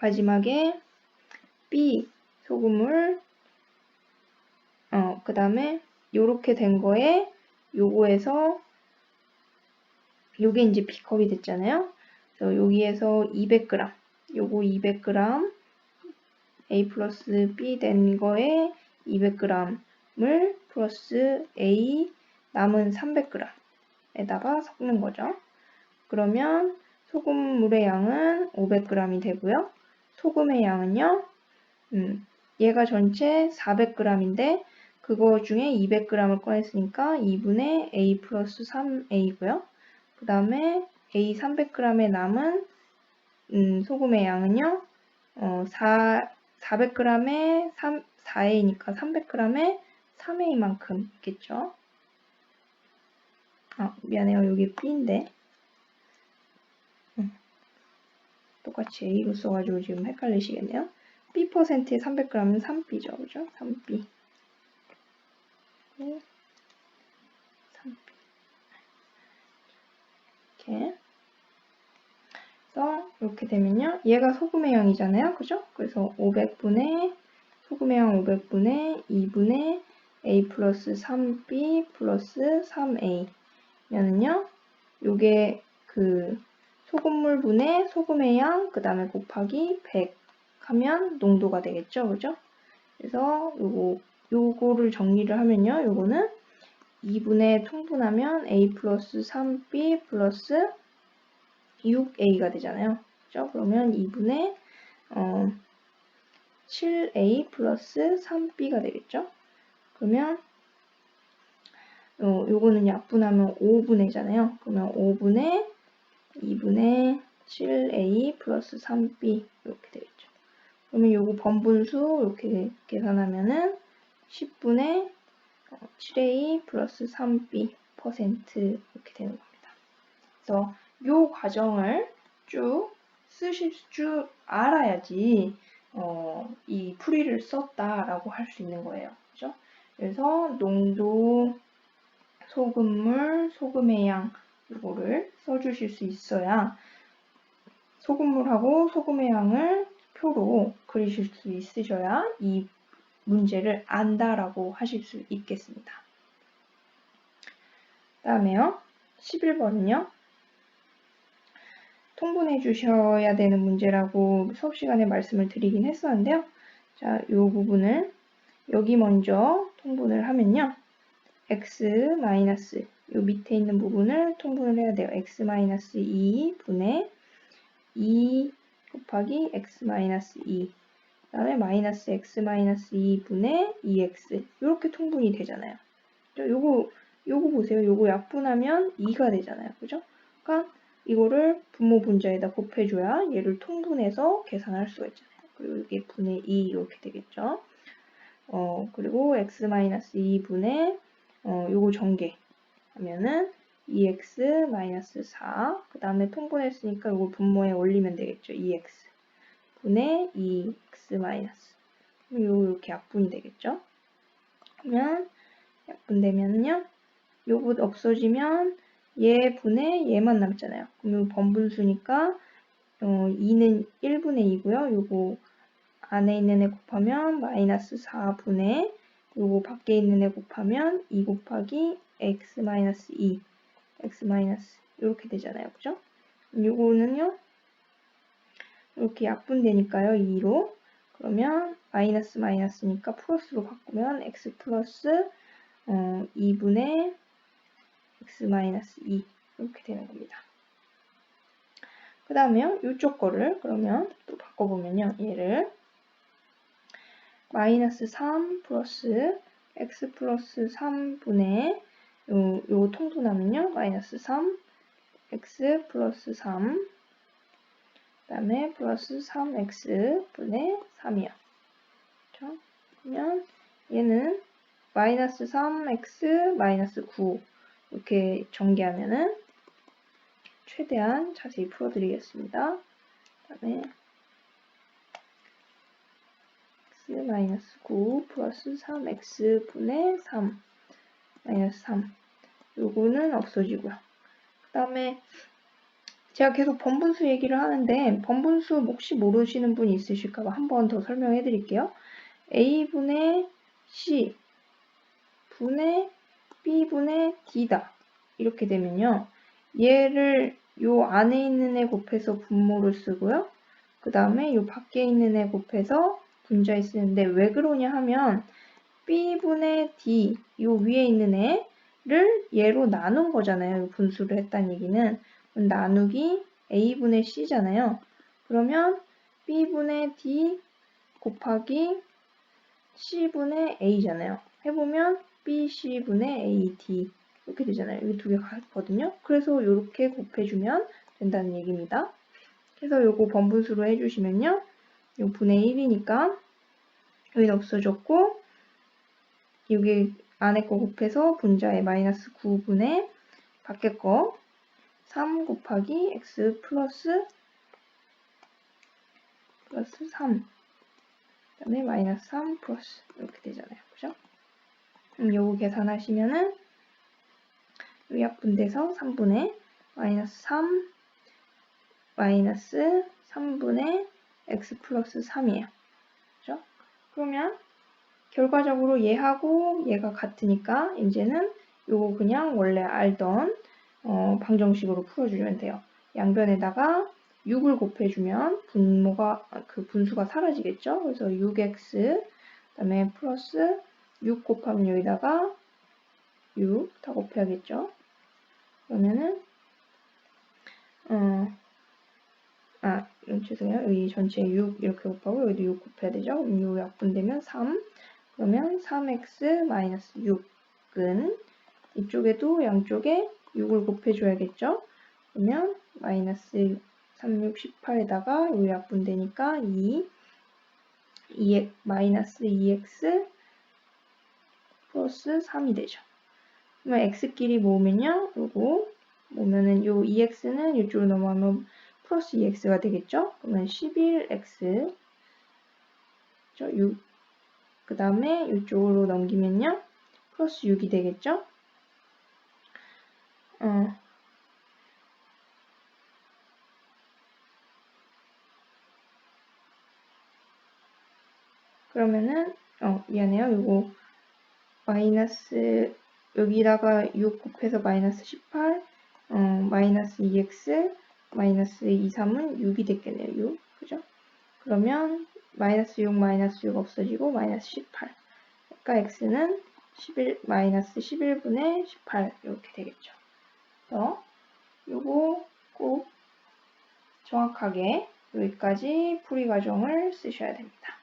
마지막에 B 소금물 그 다음에 요렇게 된 거에 요거에서 요게 이제 B컵이 됐잖아요. 그래서 여기에서 200g 요거 200g A 플러스 B 된 거에 200g을 플러스 A 남은 300g에다가 섞는 거죠. 그러면 소금물의 양은 500g이 되고요. 소금의 양은요. 얘가 전체 400g인데 그거 중에 200g을 꺼냈으니까 2분의 A 플러스 3A고요. 그 다음에 A 300g에 남은 소금의 양은요. 400g에 4A니까 300g에 3A만큼 있겠죠. 미안해요. 여기 B인데 똑같이 A로 써가지고 지금 헷갈리시겠네요. B%에 300g은 3B죠. 그죠? 3B. 3B. 이렇게. 그래서 이렇게 되면요. 얘가 소금의 양이잖아요. 그죠? 그래서 500분의 소금의 양 500분의 2분의 A 플러스 3B 플러스 3A 면은요. 요게 그 소금물 분의 소금의 양 그 다음에 곱하기 100 하면 농도가 되겠죠. 그죠? 그래서 요거를 정리를 하면요. 요거는 2분의 통분하면 A 플러스 3B 플러스 6A가 되잖아요. 그죠? 그러면 2분의 7A 플러스 3B가 되겠죠? 그러면 요거는 약분하면 5분의잖아요. 그러면 5분의 2분의 7A 플러스 3B 이렇게 되겠죠. 그러면 요거 번분수 이렇게 계산하면은 10분의 7A 플러스 3B % 이렇게 되는 겁니다. 그래서 요 과정을 쭉 쓰실 줄 알아야지 이 풀이를 썼다라고 할 수 있는 거예요. 그죠? 그래서 농도, 소금물, 소금의 양 이거를 써주실 수 있어야 소금물하고 소금의 양을 표로 그리실 수 있으셔야 이 문제를 안다라고 하실 수 있겠습니다. 다음에요. 11번은요. 통분해 주셔야 되는 문제라고 수업 시간에 말씀을 드리긴 했었는데요. 자, 이 부분을 여기 먼저 통분을 하면요. x 마이너스 요 밑에 있는 부분을 통분을 해야 돼요. x 마이너스 2 분의 2 곱하기 x 마이너스 2 그 다음에 마이너스 x 마이너스 2 분의 2x 이렇게 통분이 되잖아요. 요거 보세요. 요거 약분하면 2가 되잖아요. 그죠? 그러니까 이거를 분모 분자에다 곱해줘야 얘를 통분해서 계산할 수가 있잖아요. 그리고 이게 분의 2 이렇게 되겠죠. 그리고 x-2 분의 요거 전개 하면은 2x-4 그 다음에 통분했으니까 요거 분모에 올리면 되겠죠. 2x 분의 2x- 그럼 요렇게 약분이 되겠죠. 그러면 약분되면요. 요거 없어지면 얘 분의 얘만 남잖아요. 그럼 요 번분수니까 2는 1분의 2고요. 요거 안에 있는 애 곱하면 마이너스 4분의 요거 밖에 있는 애 곱하면 2 곱하기 x-2 x- 이렇게 되잖아요. 그죠? 요거는요, 이렇게 약분되니까요, 2로. 그러면 마이너스 마이너스니까 플러스로 바꾸면 x 플러스 2분의 x 마이너스 2 이렇게 되는 겁니다. 그 다음에 이쪽 거를 그러면 또 바꿔보면요. 얘를 마이너스 3 플러스 x 플러스 3분의 요 통분하면요. 마이너스 3 x 플러스 3 그 다음에 플러스 3x 분의 3이요. 그렇죠? 그러면 얘는 마이너스 3x 마이너스 9 이렇게 전개하면은 최대한 자세히 풀어드리겠습니다. 그 다음에 x 마이너스 9 플러스 3x 분의 3 마이너스 3 요거는 없어지고요. 그 다음에 제가 계속 번분수 얘기를 하는데 번분수 혹시 모르시는 분이 있으실까봐 한 번 더 설명해 드릴게요. a분의 c 분의 b분의 d다. 이렇게 되면요. 얘를 요 안에 있는 애 곱해서 분모를 쓰고요. 그 다음에 요 밖에 있는 애 곱해서 분자에 쓰는데 왜 그러냐 하면 b분의 d 요 위에 있는 애를 얘로 나눈 거잖아요. 분수를 했다는 얘기는. 나누기 a분의 c잖아요. 그러면 b분의 d 곱하기 c분의 a잖아요. 해보면 bc분의 ad 이렇게 되잖아요. 여기 두 개 같거든요. 그래서 이렇게 곱해주면 된다는 얘기입니다. 그래서 요거 번분수로 해주시면요. 요 분의 1이니까 여기는 없어졌고 여기 안에 거 곱해서 분자에 마이너스 9분의 밖에 거 3 곱하기 x 플러스 3 그 다음에 마이너스 3 플러스 이렇게 되잖아요. 그죠? 요거 계산하시면은 요 약분돼서 3분의 마이너스 3 마이너스 3분의 x 플러스 3이에요. 그죠? 그러면 결과적으로 얘하고 얘가 같으니까 이제는 요거 그냥 원래 알던 방정식으로 풀어주면 돼요. 양변에다가 6을 곱해주면 그 분수가 사라지겠죠? 그래서 6x 그다음에 플러스 6 곱하면 여기다가 6 다 곱해야겠죠? 그러면은 죄송해요. 여기 전체에 6 이렇게 곱하고 여기도 6 곱해야 되죠? 6 약분되면 3 그러면 3x 마이너스 6은 이쪽에도 양쪽에 6을 곱해줘야겠죠? 그러면 마이너스 3, 6, 18에다가 요 약분되니까 2 마이너스 2x 플러스 3이 되죠. 그러면 x끼리 모으면요. 요거 모으면은 요 2x는 이쪽으로 넘어가면 플러스 2x가 되겠죠? 그러면 11x 6 그 다음에 이쪽으로 넘기면요. 플러스 6이 되겠죠? 그러면은 미안해요. 요거 마이너스 여기다가 6 곱해서 마이너스 18 마이너스 2x 마이너스 2, 3은 6이 됐겠네요. 6 그죠? 그러면 마이너스 6 마이너스 6 없어지고 마이너스 18 그러니까 x는 11 마이너스 11분의 18 이렇게 되겠죠. 그래서 요거 꼭 정확하게 여기까지 풀이 과정을 쓰셔야 됩니다.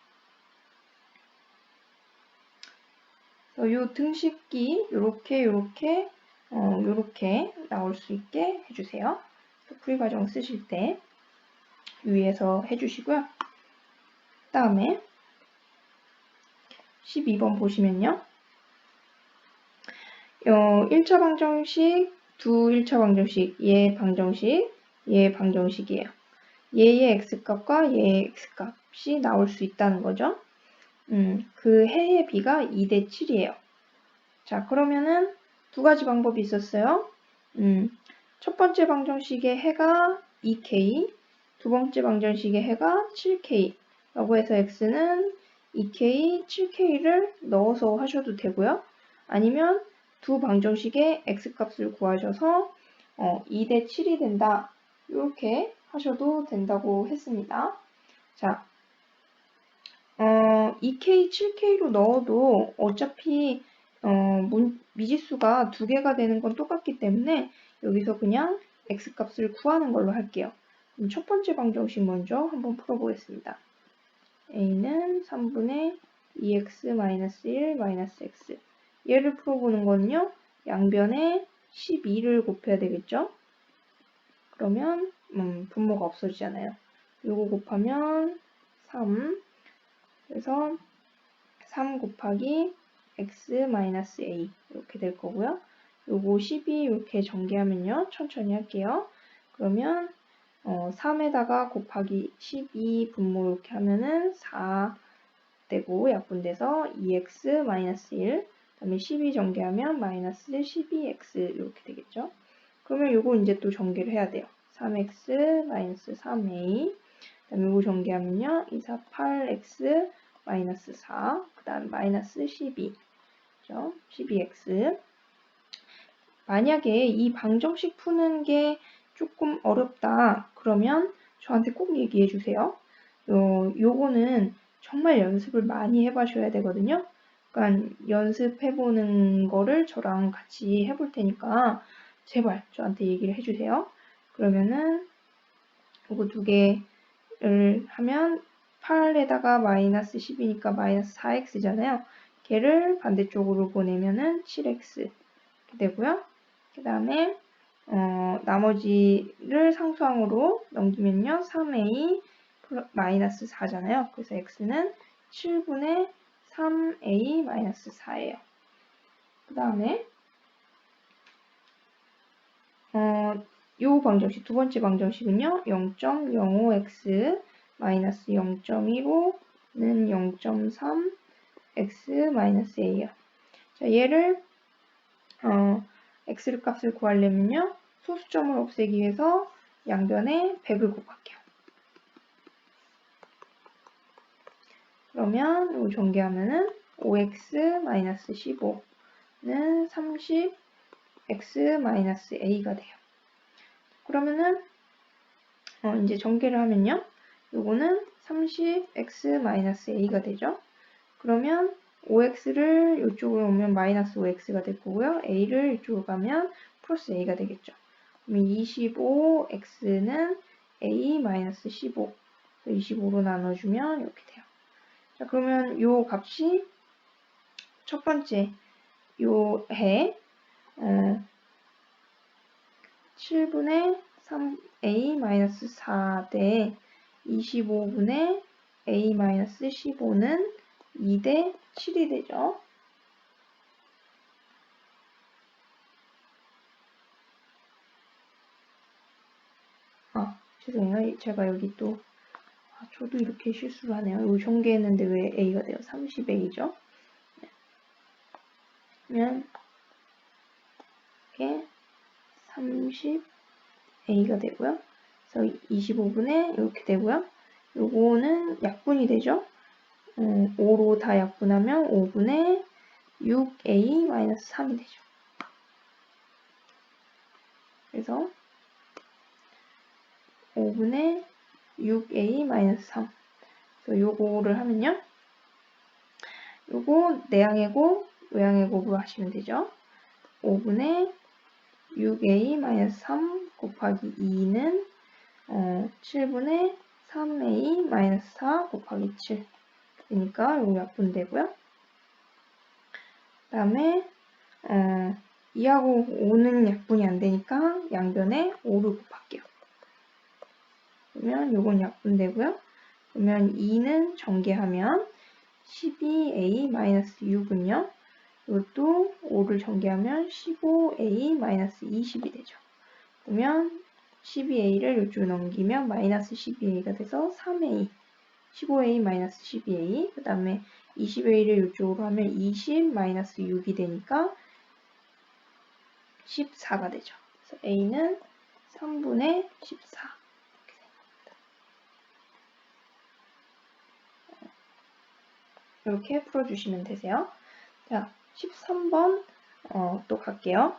요 등식기 요렇게 나올 수 있게 해주세요. 풀이 과정 쓰실 때 유의해서 해주시고요. 그 다음에 12번 보시면요. 1차 방정식, 두 1차 방정식, 얘 방정식이에요. 얘의 x값과 얘의 x값이 나올 수 있다는 거죠. 그 해의 비가 2대 7이에요. 자, 그러면은 두 가지 방법이 있었어요. 첫 번째 방정식의 해가 2k, 두 번째 방정식의 해가 7k 라고 해서 x는 2k, 7k를 넣어서 하셔도 되고요. 아니면 두 방정식의 x값을 구하셔서 2대 7이 된다. 이렇게 하셔도 된다고 했습니다. 자, 2K, 7K로 넣어도 어차피 미지수가 2개가 되는 건 똑같기 때문에 여기서 그냥 x값을 구하는 걸로 할게요. 그럼 첫 번째 방정식 먼저 한번 풀어보겠습니다. a는 3분의 2x-1 x. 얘를 풀어보는 거는요. 양변에 12를 곱해야 되겠죠? 그러면 분모가 없어지잖아요. 요거 곱하면 3. 그래서 3 곱하기 x-a 이렇게 될 거고요. 요거 12 이렇게 전개하면요. 천천히 할게요. 그러면 3에다가 곱하기 12 분모 이렇게 하면은 4 되고 약분돼서 2x-1 그다음에 12 전개하면 마이너스 12x 이렇게 되겠죠. 그러면 요거 이제 또 전개를 해야 돼요. 3x 마이너스 3a 그다음에 요거 전개하면요. 2, 4, 8x 마이너스 4 그다음 마이너스 12 그죠? 12x 만약에 이 방정식 푸는 게 조금 어렵다 그러면 저한테 꼭 얘기해 주세요. 요거는 정말 연습을 많이 해봐셔야 되거든요. 그러니까 연습해보는 거를 저랑 같이 해볼 테니까 제발 저한테 얘기를 해주세요. 그러면은 요거 두 개를 하면 8에다가 마이너스 10이니까 마이너스 4x잖아요. 걔를 반대쪽으로 보내면은 7x 이렇게 되고요. 그 다음에 나머지를 상수항으로 넘기면요. 3a 마이너스 4잖아요. 그래서 x는 7분의 3a 마이너스 4예요. 그 다음에 요 방정식, 두 번째 방정식은요. 0.05x 마이너스 0.15는 0.3 x 마이너스 a예요. 자, 얘를 x 값을 구하려면요. 소수점을 없애기 위해서 양변에 100을 곱할게요. 그러면 이거 전개하면은 5x-15는 30x-a가 돼요. 그러면은 이제 전개를 하면요. 요거는 30x-a가 되죠. 그러면 5x를 이쪽으로 오면 마이너스 5x가 될 거고요. a를 이쪽으로 가면 플러스 a가 되겠죠. 그러면 25x는 a 마이너스 15. 25로 나눠주면 이렇게 돼요. 자, 그러면 요 값이 첫 번째 요 해 7분의 3a-4 대 25분의 a-15는 2대 7이 되죠. 죄송해요. 제가 여기 또 저도 이렇게 실수를 하네요. 이거 전개했는데 왜 a가 돼요? 30a죠. 그러면 이렇게 30a가 되고요. 그래서 25분의 이렇게 되고요. 요거는 약분이 되죠. 5로 다 약분하면 5분의 6a-3이 되죠. 그래서 5분의 6a-3 그래서 요거를 하면요. 요거 내양의 곱, 외양의 곱으로 하시면 되죠. 5분의 6a-3 곱하기 2는 7분의 3a-4 곱하기 7 그러니까 요거 약분되고요. 그 다음에 2하고 5는 약분이 안 되니까 양변에 5를 곱할게요. 그러면 요건 약분되고요. 그러면 2는 전개하면 12a-6은요. 이것도 5를 전개하면 15a-20이 되죠. 그러면 12a를 이쪽으로 넘기면 마이너스 12a가 돼서 3a, 15a-12a, 그 다음에 20a를 이쪽으로 하면 20-6이 되니까 14가 되죠. 그래서 a는 3분의 14. 이렇게 풀어주시면 되세요. 자, 13번 또 갈게요.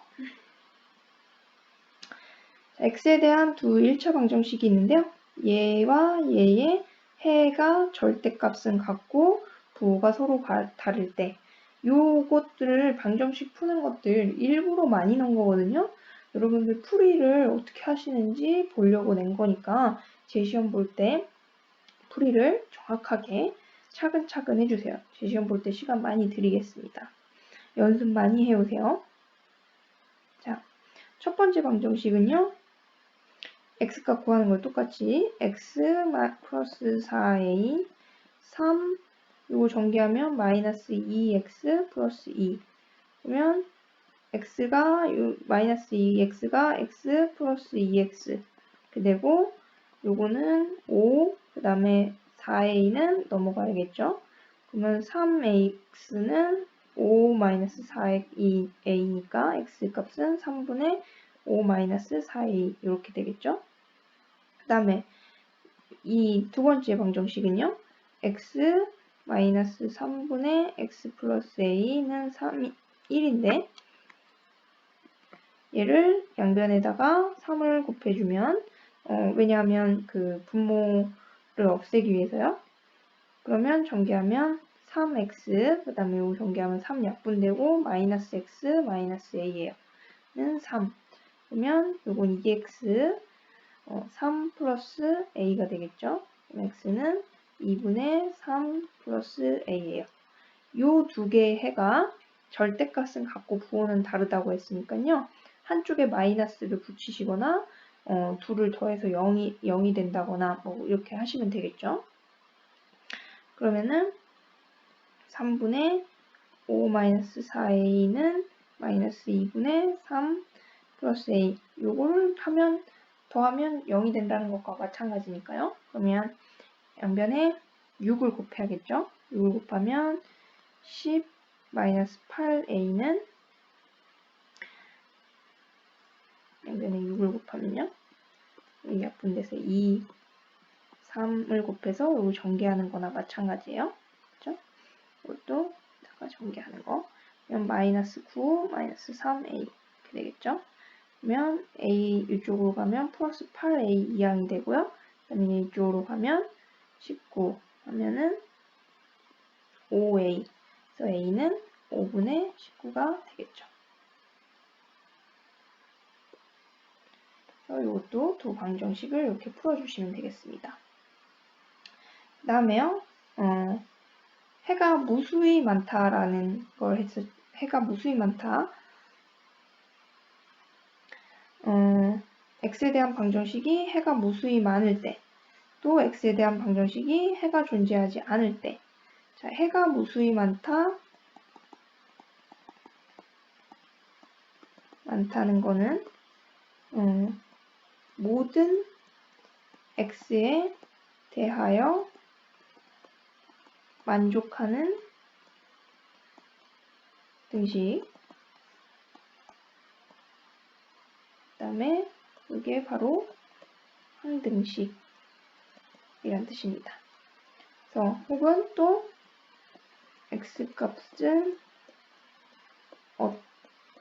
x에 대한 두 1차 방정식이 있는데요. 얘와 얘의 해가 절대값은 같고 부호가 서로 다를 때 요것들을 방정식 푸는 것들 일부러 많이 넣은 거거든요. 여러분들 풀이를 어떻게 하시는지 보려고 낸 거니까 제 시험 볼 때 풀이를 정확하게 차근차근 해주세요. 제 시험 볼 때 시간 많이 드리겠습니다. 연습 많이 해오세요. 자, 첫 번째 방정식은요. x값 구하는 걸 똑같이 x 플러스 4a 3 요거 전개하면 마이너스 2x 플러스 2 그러면 x가 마이너스 2x가 x 플러스 2x 이렇게 되고 요거는 5 그 다음에 4a는 넘어가야겠죠. 그러면 3ax는 5 마이너스 4a니까 x 값은 3분의 5 마이너스 4a 이렇게 되겠죠. 그 다음에 이 두 번째 방정식은요. x 마이너스 3분의 x 플러스 a는 1인데 얘를 양변에다가 3을 곱해주면 왜냐하면 그 분모를 없애기 위해서요. 그러면 전개하면 3x 그 다음에 요 전개하면 3 약분되고 마이너스 x 마이너스 a예요. 는 3 그러면 요건 2x 3 플러스 a가 되겠죠. x는 2분의 3 플러스 a예요. 요 두 개의 해가 절대값은 같고 부호는 다르다고 했으니까요. 한쪽에 마이너스를 붙이시거나 둘을 더해서 0이 된다거나 뭐 이렇게 하시면 되겠죠. 그러면은 3분의 5 마이너스 4a는 마이너스 2분의 3 플러스 a 요거를 더하면 0이 된다는 것과 마찬가지니까요. 그러면 양변에 6을 곱해야겠죠. 6을 곱하면 10 마이너스 8a는 양변에 6을 곱하면요. 이 약분돼서 2, 3을 곱해서 이거 전개하는 거나 마찬가지예요. 그렇죠? 이것도 전개하는 거. 그러면 마이너스 9, 마이너스 3a 이렇게 되겠죠. 그러면 a 이쪽으로 가면 플러스 8a 이항이 되고요. 그다음에 이쪽으로 가면 19 하면은 5a. 그래서 a는 5분의 19가 되겠죠. 그래서 이것도 두 방정식을 이렇게 풀어주시면 되겠습니다. 그 다음에요. 해가 무수히 많다라는 걸 해서 해가 무수히 많다. x에 대한 방정식이 해가 무수히 많을 때, 또 x에 대한 방정식이 해가 존재하지 않을 때. 자, 해가 무수히 많다는 거는 모든 x에 대하여 만족하는 등식. 그 다음에 이게 바로 항등식이란 뜻입니다. 그래서 혹은 또 x값은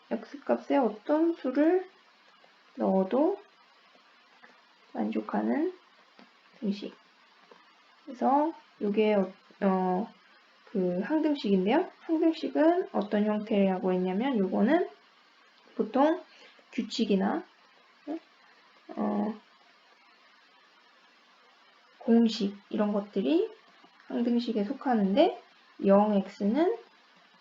x값에 어떤 수를 넣어도 만족하는 등식. 그래서 이게 그 항등식인데요. 항등식은 어떤 형태라고 했냐면 요거는 보통 규칙이나 공식 이런 것들이 항등식에 속하는데 0x는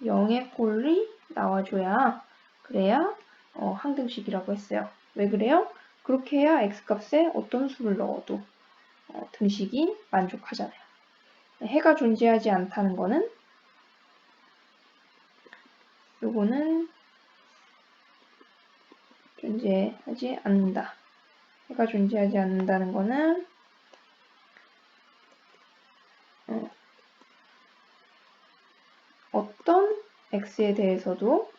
0의 꼴이 나와줘야 그래야 항등식이라고 했어요. 왜 그래요? 그렇게 해야 x값에 어떤 수를 넣어도 등식이 만족하잖아요. 해가 존재하지 않다는 거는 요거는 존재하지 않는다. 해가 존재하지 않는다는 거는 어떤 x에 대해서도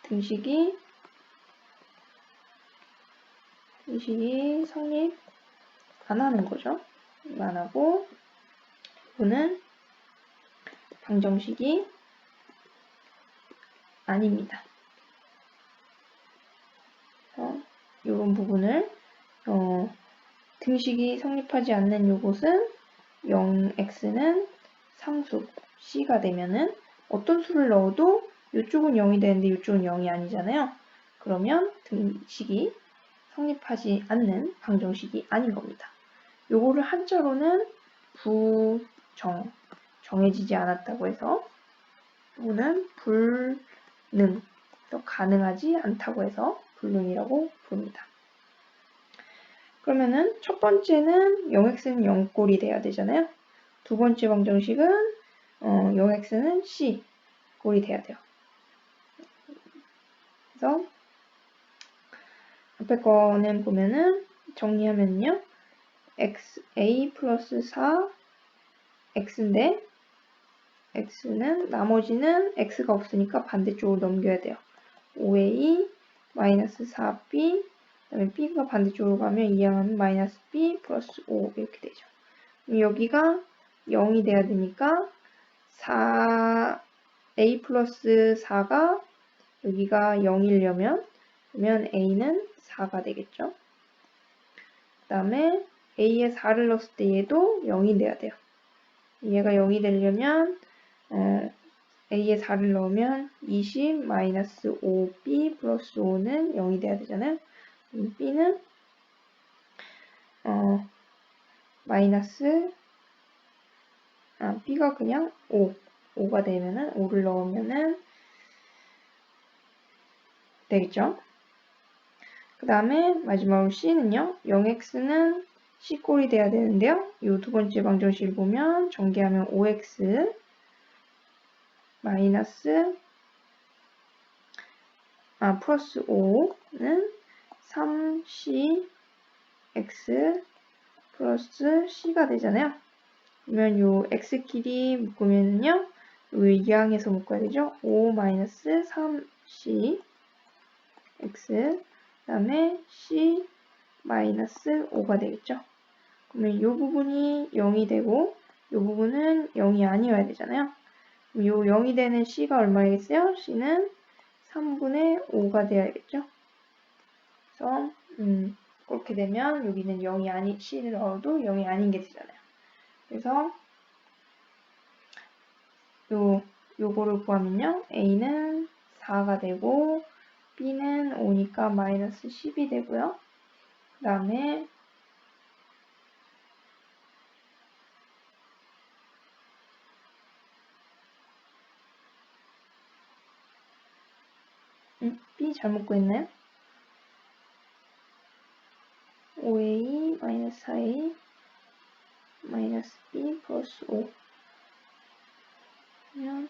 등식이 성립 안 하는 거죠. 안 하고 이거는 방정식이 아닙니다. 이런 부분을 등식이 성립하지 않는 요것은 0x는 상수 c가 되면은 어떤 수를 넣어도 이쪽은 0이 되는데 이쪽은 0이 아니잖아요. 그러면 등식이 성립하지 않는 방정식이 아닌 겁니다. 요거를 한자로는 정해지지 않았다고 해서 요거는 불능, 가능하지 않다고 해서 불능이라고 부릅니다. 그러면은 첫 번째는 0x는 0꼴이 돼야 되잖아요. 두 번째 방정식은 0x는 c 꼴이 돼야 돼요. 그래서 앞에 거는 보면은 정리하면요. a 플러스 4 x인데 x는 나머지는 x가 없으니까 반대쪽으로 넘겨야 돼요. 5a 마이너스 4b 그다음에 b가 반대쪽으로 가면 이항하면 마이너스 b 플러스 5 이렇게 되죠. 여기가 0이 돼야 되니까 4a 플러스 4가 여기가 0이려면 그러면 a는 4가 되겠죠. 그 다음에 a에 4를 넣었을 때 얘도 0이 돼야 돼요. 얘가 0이 되려면 a에 4를 넣으면 20 마이너스 5b 플러스 5는 0이 돼야 되잖아요. b는 b가 그냥 5가 되면은 5를 넣으면은 되겠죠. 그 다음에 마지막으로 c는요. 0x는 c꼴이 돼야 되는데요. 이 두 번째 방정식을 보면 전개하면 5x 마이너스 플러스 5는 3cx 플러스 c가 되잖아요. 그러면 요 x끼리 묶으면요. 요 이항에서 묶어야 되죠. 5 마이너스 3c x 그 다음에 c 마이너스 5가 되겠죠. 그러면 이 부분이 0이 되고 이 부분은 0이 아니어야 되잖아요. 그럼 이 0이 되는 c가 얼마이겠어요? c는 3분의 5가 되어야겠죠. 그래서 그렇게 되면 여기는 0이 아닌 c를 넣어도 0이 아닌 게 되잖아요. 그래서 요거를 구하면요. a는 4가 되고 b는 5니까 마이너스 10이 되고요. 그 다음에 b 잘못 구했나요? 5a 마이너스 4a 마이너스 b 플러스 5 그러면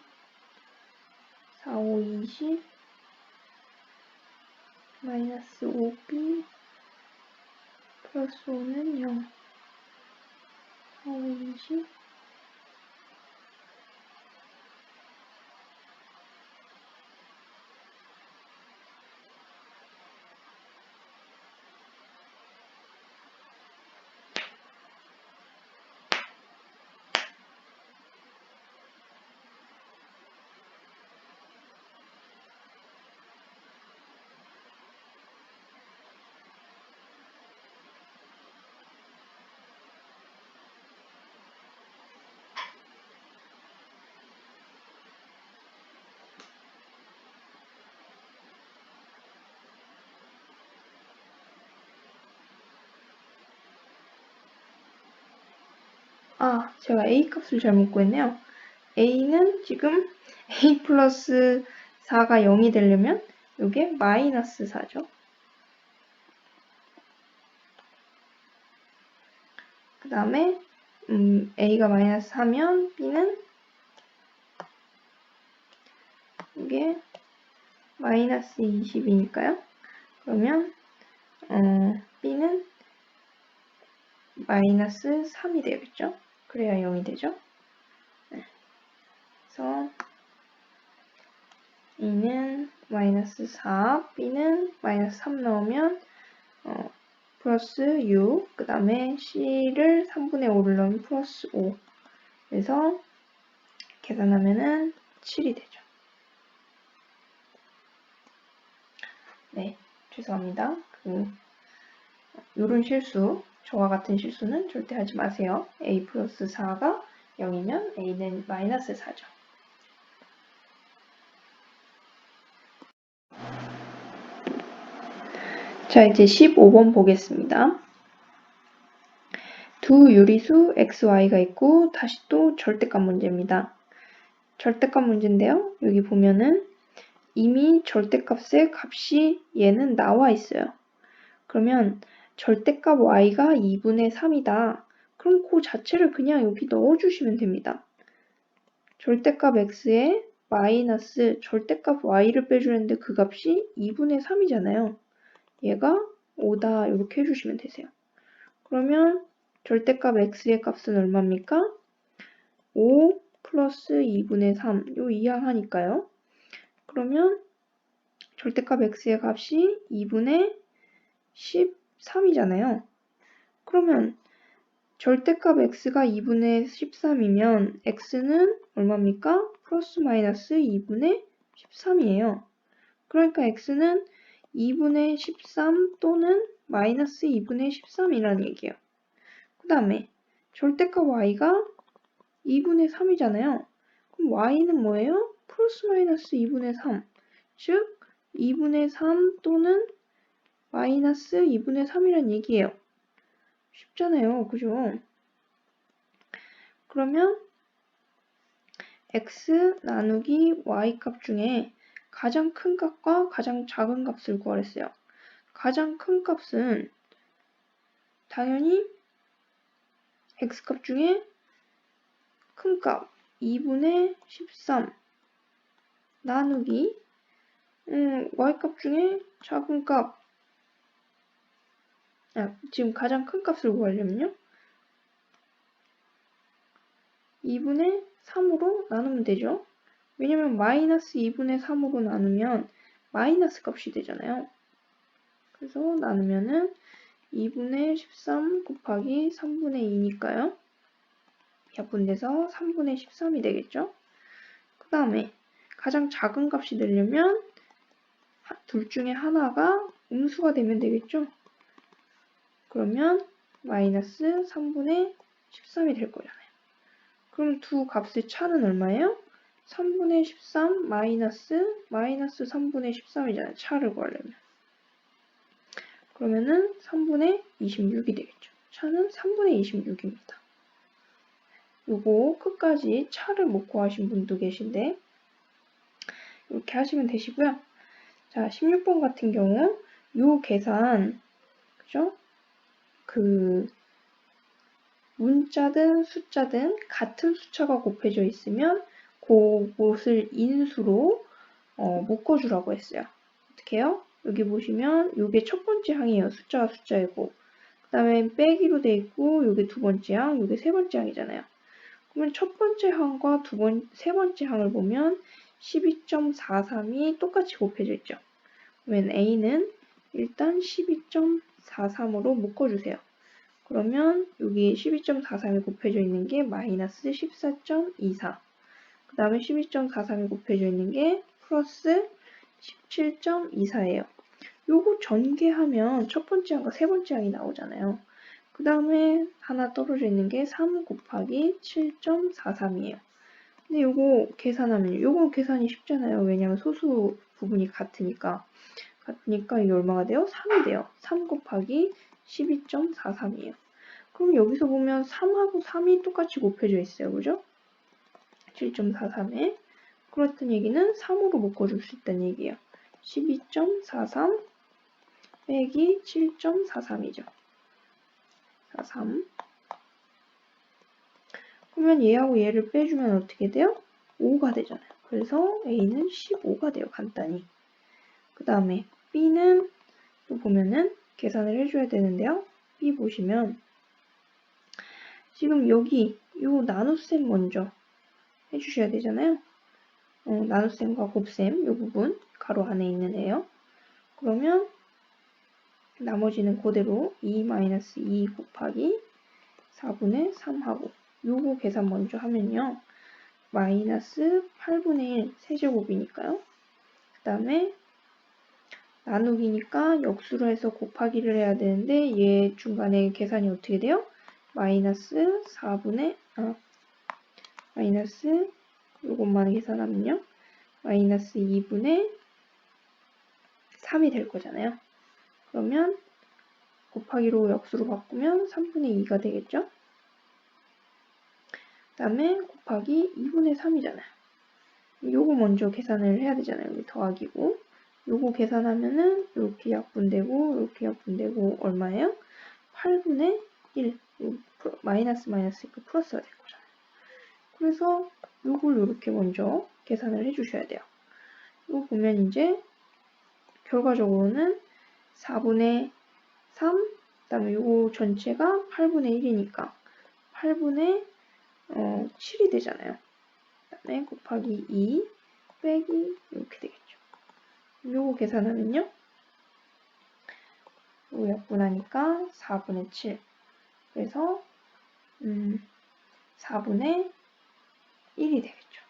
4, 5, 20 마이너스 5b 플러스 5는 0 4, 5, 20 제가 a 값을 잘못 구했네요. a는 지금 a 플러스 4가 0이 되려면 이게 마이너스 4죠. 그 다음에 a가 마이너스 4면 b는 이게 마이너스 20이니까요. 그러면 b는 마이너스 3이 되겠죠. 그래야 0이 되죠. 네. 그래서 a는 마이너스 4, b는 마이너스 3 넣으면 플러스 6, 그 다음에 c를 3분의 5를 넣으면 플러스 5. 그래서 계산하면은 7이 되죠. 네. 죄송합니다. 요런 실수, 저와 같은 실수는 절대 하지 마세요. a 플러스 4가 0이면 a는 마이너스 4죠. 자, 이제 15번 보겠습니다. 두 유리수 xy가 있고 다시 또 절대값 문제입니다. 절대값 문제인데요. 여기 보면은 이미 절대값의 값이 얘는 나와 있어요. 그러면 절대값 y가 2분의 3이다. 그럼 그 자체를 그냥 여기 넣어주시면 됩니다. 절대값 x에 마이너스 절대값 y를 빼주는데 그 값이 2분의 3이잖아요. 얘가 5다 이렇게 해주시면 되세요. 그러면 절대값 x의 값은 얼마입니까? 5 플러스 2분의 3, 요 이항하니까요. 그러면 절대값 x의 값이 2분의 13이잖아요. 그러면 절대값 x가 2분의 13이면 x는 얼마입니까? 플러스 마이너스 2분의 13이에요. 그러니까 x는 2분의 13 또는 마이너스 2분의 13이라는 얘기예요. 그 다음에 절대값 y가 2분의 3이잖아요. 그럼 y는 뭐예요? 플러스 마이너스 2분의 3. 즉 2분의 3 또는 마이너스 2분의 3이란 얘기예요. 쉽잖아요. 그죠? 그러면 x 나누기 y 값 중에 가장 큰 값과 가장 작은 값을 구하랬어요. 가장 큰 값은 당연히 x 값 중에 큰 값 2분의 13 나누기 y 값 중에 작은 값 지금 가장 큰 값을 구하려면요 2분의 3으로 나누면 되죠. 왜냐면 마이너스 2분의 3으로 나누면 마이너스 값이 되잖아요. 그래서 나누면은 2분의 13 곱하기 3분의 2니까요. 약분돼서 3분의 13이 되겠죠. 그 다음에 가장 작은 값이 되려면 둘 중에 하나가 음수가 되면 되겠죠. 그러면 마이너스 3분의 13이 될 거잖아요. 그럼 두 값의 차는 얼마예요? 3분의 13 마이너스 3분의 13이잖아요. 차를 구하려면. 그러면은 3분의 26이 되겠죠. 차는 3분의 26입니다. 요거 끝까지 차를 못 구하신 분도 계신데 이렇게 하시면 되시고요. 자, 16번 같은 경우 요 계산 그죠? 문자든 숫자든 같은 숫자가 곱해져 있으면 그것을 인수로 묶어주라고 했어요. 어떻게 해요? 여기 보시면 요게 첫 번째 항이에요. 숫자가 숫자이고 그 다음에 빼기로 돼 있고 요게 두 번째 항, 요게 세 번째 항이잖아요. 그러면 첫 번째 항과 세 번째 항을 보면 12.43이 똑같이 곱해져 있죠. 그러면 A는 일단 12.43으로 묶어주세요. 그러면 여기 12.43이 곱해져 있는 게 마이너스 14.24. 그 다음에 12.43이 곱해져 있는 게 플러스 17.24예요. 요거 전개하면 첫 번째 항과 세 번째 항이 나오잖아요. 그 다음에 하나 떨어져 있는 게 3 곱하기 7.43이에요. 근데 요거 계산하면 요거 계산이 쉽잖아요. 왜냐면 소수 부분이 같으니까 이게 얼마가 돼요? 3이 돼요. 3 곱하기 12.43이에요. 그럼 여기서 보면 3하고 3이 똑같이 곱해져 있어요. 그죠? 7.43에 그렇다는 얘기는 3으로 묶어줄 수 있다는 얘기예요. 12.43 빼기 7.43이죠. 43. 그러면 얘하고 얘를 빼주면 어떻게 돼요? 5가 되잖아요. 그래서 A는 15가 돼요. 간단히. 그 다음에 B는 또 보면은 계산을 해줘야 되는데요. B 보시면 지금 여기 요 나눗셈 먼저 해주셔야 되잖아요. 나눗셈과 곱셈 요 부분 가로 안에 있는 애요. 그러면 나머지는 그대로 2-2 곱하기 4분의 3하고 요거 계산 먼저 하면요. 마이너스 8분의 1 세제곱이니까요. 그 다음에 나누기니까 역수로 해서 곱하기를 해야 되는데 얘 중간에 계산이 어떻게 돼요? 마이너스 4분의 마이너스 이것만 계산하면요. 마이너스 2분의 3이 될 거잖아요. 그러면 곱하기로 역수로 바꾸면 3분의 2가 되겠죠? 그 다음에 곱하기 2분의 3이잖아요. 요거 먼저 계산을 해야 되잖아요. 여기 더하기고. 요거 계산하면은 이렇게 약분되고 이렇게 약분되고 얼마예요? 8분의 1. 마이너스니까 플러스가 될 거잖아요. 그래서 요걸 이렇게 먼저 계산을 해주셔야 돼요. 이거 보면 이제 결과적으로는 4분의 3, 그 다음에 요거 전체가 8분의 1이니까 8분의 7이 되잖아요. 그 다음에 곱하기 2 빼기 이렇게 되겠죠. 요거 계산하면요. 요거 약분하니까 4분의 7. 그래서 4분의 1이 되겠죠.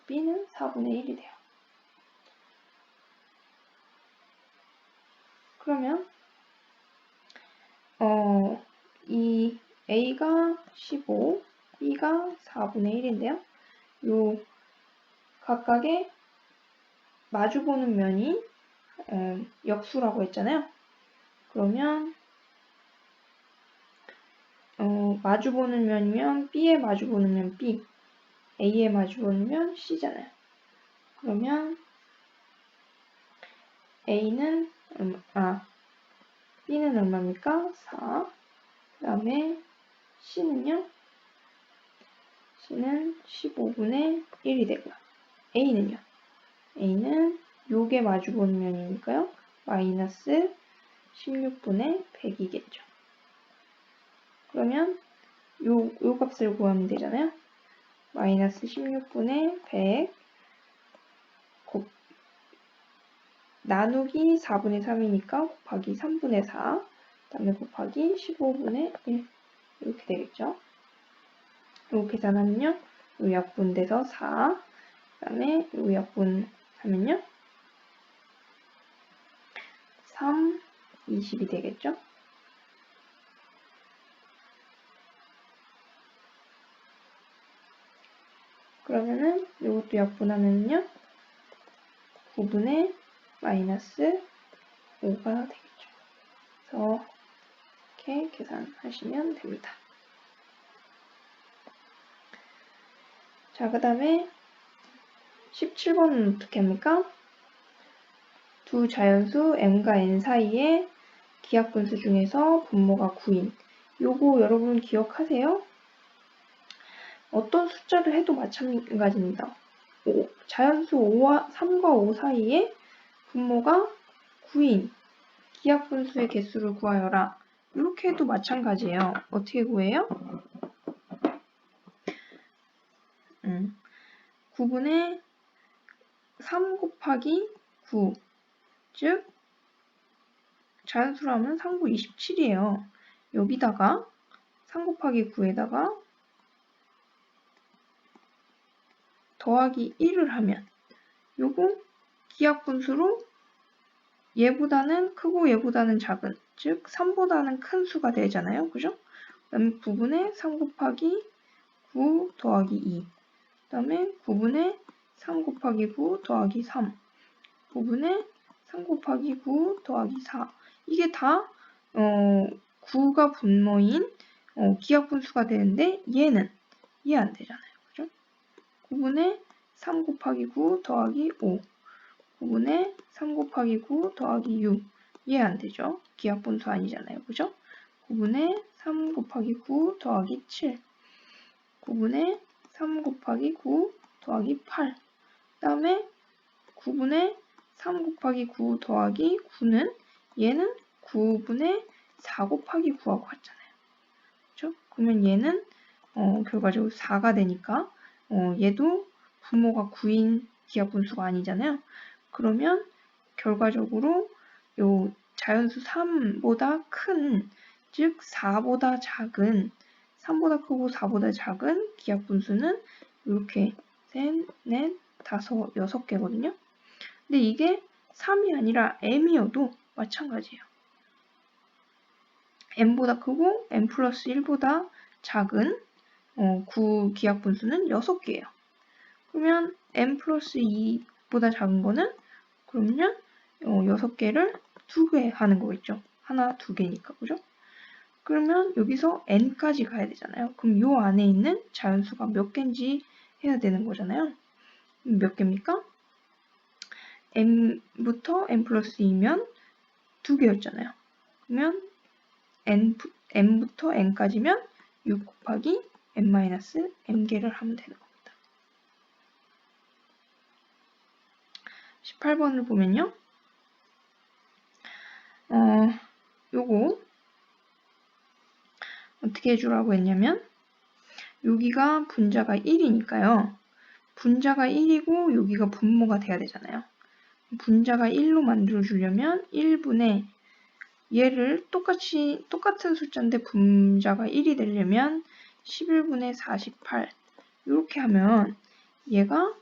B는 4분의 1이 돼요. 그러면 이 A가 15, B가 4분의 1인데요. 요 각각의 마주보는 면이 역수라고 했잖아요. 그러면 마주보는 면이면 B에 마주보는 면 B, A에 마주보는 면 C잖아요. 그러면 A는 B는 얼마입니까? 4. 그 다음에 C는요? C는 15분의 1이 되고요. A는요? A는 요게 마주보는 면이니까요. 마이너스 16분의 100이겠죠. 그러면 요 값을 구하면 되잖아요. 마이너스 16분의 100 나누기 4분의 3이니까 곱하기 3분의 4, 그 다음에 곱하기 15분의 1 이렇게 되겠죠. 요 계산하면요. 요 약분돼서 4, 그 다음에 요 약분하면요. 3, 20이 되겠죠. 그러면은 요것도 약분하면요. 9분의 마이너스 5가 되겠죠. 그래서 이렇게 계산하시면 됩니다. 자, 그 다음에 17번은 어떻게 합니까? 두 자연수 m과 n 사이의 기하분수 중에서 분모가 9인. 요거 여러분 기억하세요? 어떤 숫자를 해도 마찬가지입니다. 자연수 3과 5 사이에 분모가 9인. 기하분수의 개수를 구하여라. 이렇게 해도 마찬가지예요. 어떻게 구해요? 9분의 3 곱하기 9. 즉 자연수로 하면 3, 9, 27이에요. 여기다가 3 곱하기 9에다가 더하기 1을 하면 요거 기하분수로 얘보다는 크고 얘보다는 작은, 즉 3보다는 큰 수가 되잖아요. 그죠? 그 다음에 9분의 3 곱하기 9 더하기 2. 그 다음에 9분의 3 곱하기 9 더하기 3. 9분의 3 곱하기 9 더하기 4. 이게 다 9가 분모인 기하분수가 되는데 얘는 이해 안 되잖아요. 그죠? 9분의 3 곱하기 9 더하기 5. 9분의 3 곱하기 9 더하기 6. 이해 안 되죠? 기하분수 아니잖아요. 그죠? 9분의 3 곱하기 9 더하기 7. 9분의 3 곱하기 9 더하기 8. 그 다음에 9분의 3 곱하기 9 더하기 9는 얘는 9분의 4 곱하기 9하고 같잖아요. 그렇죠? 그러면 얘는 결과적으로 4가 되니까 얘도 분모가 9인 기하분수가 아니잖아요. 그러면 결과적으로 요 자연수 3보다 큰, 즉 4보다 작은, 3보다 크고 4보다 작은 기하분수는 이렇게 셋, 넷, 다섯, 6개거든요. 근데 이게 3이 아니라 m이어도 마찬가지예요. m보다 크고 m 플러스 1보다 작은 구기하 분수는 6개예요. 그러면 m 플러스 2보다 작은 거는 그러면 6개를 2개 하는 거겠죠. 하나, 2개니까, 그죠? 그러면 여기서 n까지 가야 되잖아요. 그럼 요 안에 있는 자연수가 몇 개인지 해야 되는 거잖아요. 몇 개입니까? m부터 n 플러스 2면 2개였잖아요. 그러면 m부터 n까지면 6 곱하기 n-m개를 하면 되는 겁니다. 18번을 보면요. 요거 어떻게 해주라고 했냐면 여기가 분자가 1이니까요. 분자가 1이고 여기가 분모가 돼야 되잖아요. 분자가 1로 만들어주려면 1분의 얘를 똑같은 숫자인데 분자가 1이 되려면 11분의 48 이렇게 하면 얘가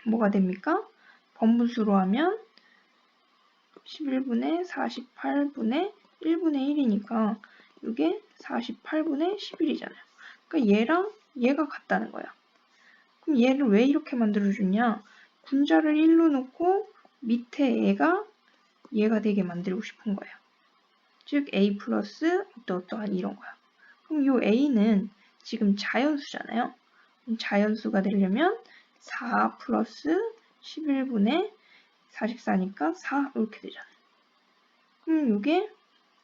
뭐가 됩니까? 번분수로 하면 11분의 48분의 1분의 1이니까 이게 48분의 11이잖아요. 그러니까 얘랑 얘가 같다는 거야. 그럼 얘를 왜 이렇게 만들어주냐? 분자를 1로 놓고 밑에 얘가 되게 만들고 싶은 거예요. 즉 a 플러스 어떠한 이런 거야. 그럼 이 a는 지금 자연수잖아요. 자연수가 되려면 4 플러스 11분의 44니까 4 이렇게 되잖아요. 그럼 이게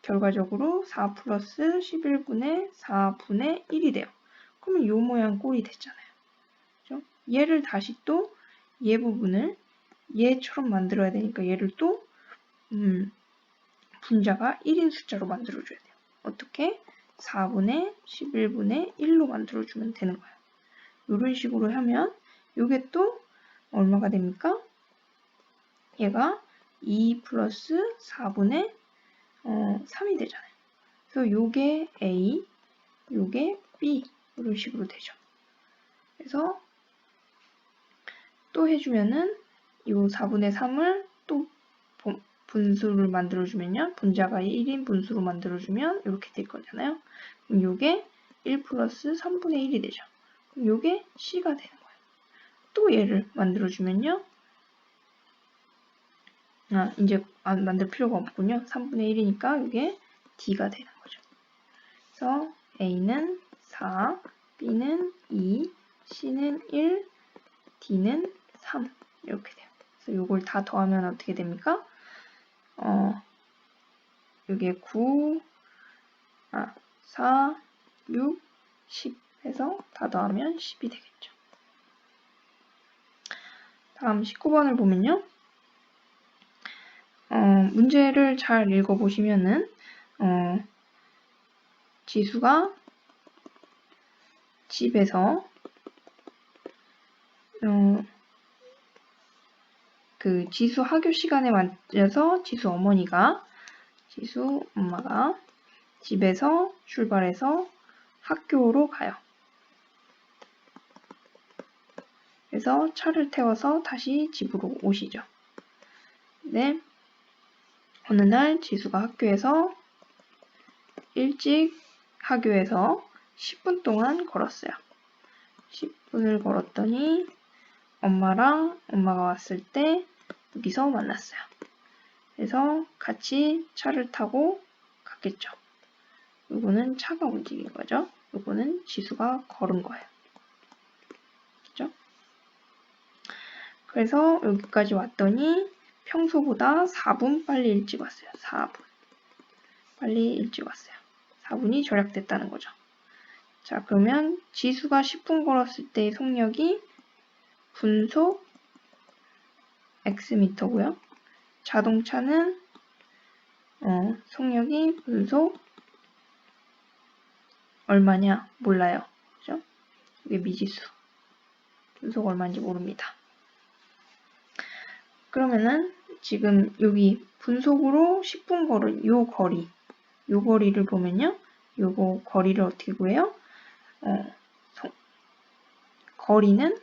결과적으로 4 플러스 11분의 4분의 1이 돼요. 그러면 이 모양 꼴이 됐잖아요. 그렇죠? 얘를 다시 또 얘 부분을 얘처럼 만들어야 되니까 얘를 또 분자가 1인 숫자로 만들어줘야 돼요. 어떻게? 4분의 11분의 1로 만들어주면 되는 거예요. 이런 식으로 하면 이게 또 얼마가 됩니까? 얘가 2 플러스 4분의 3이 되잖아요. 그래서 요게 A, 요게 B 이런 식으로 되죠. 그래서 또 해주면은 요 4분의 3을 또 분수를 만들어주면요. 분자가 1인 분수로 만들어주면 이렇게 될 거잖아요. 그럼 요게 1 플러스 3분의 1이 되죠. 그럼 요게 C가 되는 거예요. 또 얘를 만들어주면요. 이제 만들 필요가 없군요. 3분의 1이니까 이게 D가 되는 거죠. 그래서 A는 4, B는 2, C는 1, D는 3 이렇게 돼요. 그래서 이걸 다 더하면 어떻게 됩니까? 이게 9, 4, 6, 10 해서 다 더하면 10이 되겠죠. 다음 19번을 보면요. 문제를 잘 읽어보시면은 지수가 집에서 그 지수 학교 시간에 맞춰서 지수 엄마가 집에서 출발해서 학교로 가요. 그래서 차를 태워서 다시 집으로 오시죠. 네. 어느 날 지수가 학교에서 일찍 학교에서 10분 동안 걸었어요. 10분을 걸었더니 엄마가 왔을 때 여기서 만났어요. 그래서 같이 차를 타고 갔겠죠. 요거는 차가 움직인 거죠. 요거는 지수가 걸은 거예요. 그죠? 그래서 여기까지 왔더니 평소보다 4분 빨리 일찍 왔어요. 4분. 빨리 일찍 왔어요. 4분이 절약됐다는 거죠. 자, 그러면 지수가 10분 걸었을 때의 속력이 분속 X미터고요. 자동차는 속력이 분속 얼마냐? 몰라요. 그죠? 이게 미지수. 분속 얼마인지 모릅니다. 그러면은 지금 여기 분속으로 10분 걸은 요 거리를 보면요. 요거 거리를 어떻게 구해요? 거리는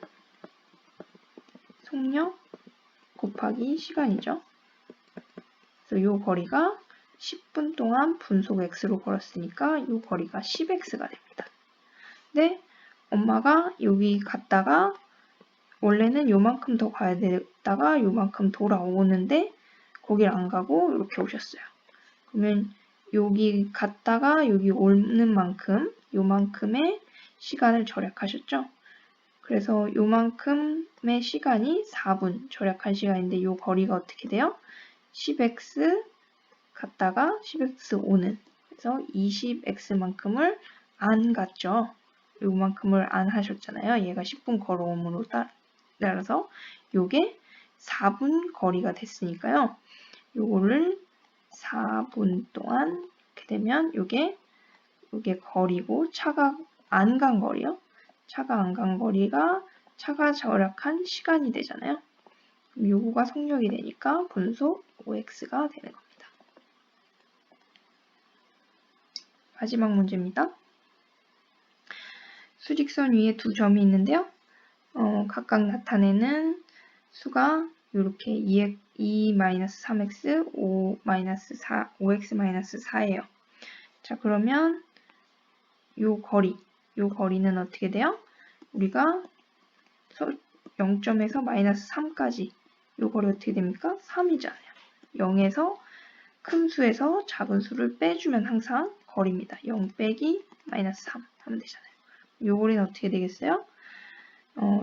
속력 곱하기 시간이죠. 그래서 요 거리가 10분 동안 분속 x로 걸었으니까 요 거리가 10x가 됩니다. 근데 엄마가 여기 갔다가 원래는 요만큼 더 가야 되다가 요만큼 돌아오는데 거길 안 가고 이렇게 오셨어요. 그러면 여기 갔다가 여기 오는 만큼 요만큼의 시간을 절약하셨죠. 그래서 요만큼의 시간이 4분 절약한 시간인데 요 거리가 어떻게 돼요? 10x 갔다가 10x 오는, 그래서 20x만큼을 안 갔죠. 요만큼을 안 하셨잖아요. 얘가 10분 걸어옴으로 따라서 요게 4분 거리가 됐으니까요. 요거를 4분 동안 이렇게 되면 요게 거리고 차가 안 간 거리요. 차가 안 간 거리가 차가 절약한 시간이 되잖아요. 그럼 요거가 속력이 되니까 분속 5x가 되는 겁니다. 마지막 문제입니다. 수직선 위에 두 점이 있는데요. 각각 나타내는 수가 이렇게 2-3x, 5x-4예요. 자, 그러면 요 거리는 어떻게 돼요? 우리가 0점에서 -3까지 요 거리 어떻게 됩니까? 3이잖아요. 0에서 큰 수에서 작은 수를 빼주면 항상 거리입니다. 0 빼기 -3 하면 되잖아요. 요 거리는 어떻게 되겠어요?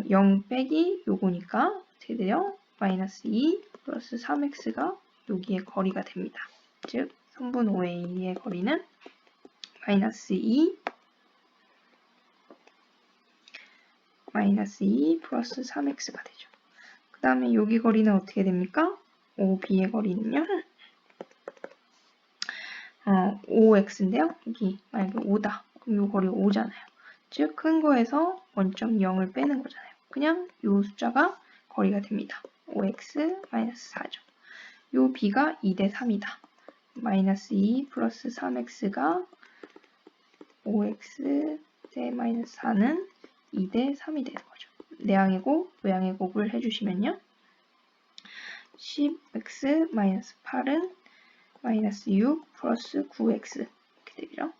0 빼기 요거니까 어떻게 돼요? -2 플러스 3x가 여기에 거리가 됩니다. 즉 선분 OA의 거리는 -2 플러스 3x가 되죠. 그 다음에 여기 거리는 어떻게 됩니까? OB의 거리는요? 5x인데요. 여기 만약에 5다. 그럼 요 거리 5잖아요. 즉 큰 거에서 원점 0을 빼는 거잖아요. 그냥 요 숫자가 거리가 됩니다. 5x-4죠. 요 b가 2대 3이다. -2 플러스 3x가 5x 대 -4는 2대 3이 되는 거죠. 내항의 곱, 외항의 곱을 해주시면요. 10x-8은 -6 플러스 9x 이렇게 되죠.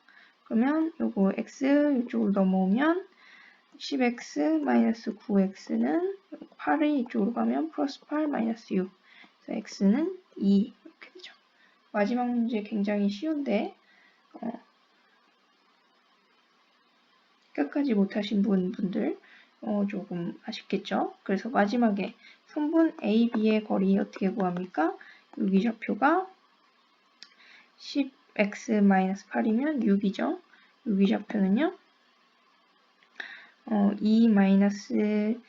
그러면 요거 x 이쪽으로 넘어오면 10x-9x는 8이 이쪽으로 가면 플러스 8 -6. 그래서 x는 2 이렇게 되죠. 마지막 문제 굉장히 쉬운데 끝까지 못하신 분들 조금 아쉽겠죠. 그래서 마지막에 선분 AB의 거리 어떻게 구합니까? 여기 좌표가 10x-8이면 6이죠. 여기 좌표는요. 2-3x는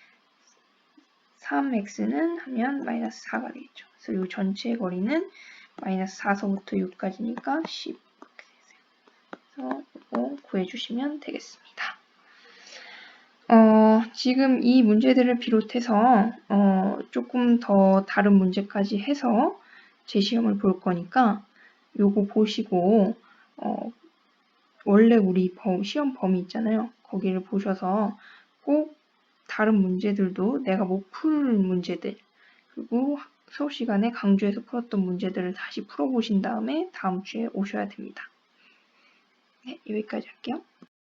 하면 -4가 되겠죠. 그래서 이 전체 거리는 -4서부터 6까지니까 10 이렇게 되세요. 그래서 이거 구해주시면 되겠습니다. 지금 이 문제들을 비롯해서 조금 더 다른 문제까지 해서 제 시험을 볼 거니까 요거 보시고 원래 우리 시험 범위 있잖아요. 거기를 보셔서 꼭 다른 문제들도 내가 못 풀 문제들 그리고 수업 시간에 강조해서 풀었던 문제들을 다시 풀어보신 다음에 다음 주에 오셔야 됩니다. 네, 여기까지 할게요.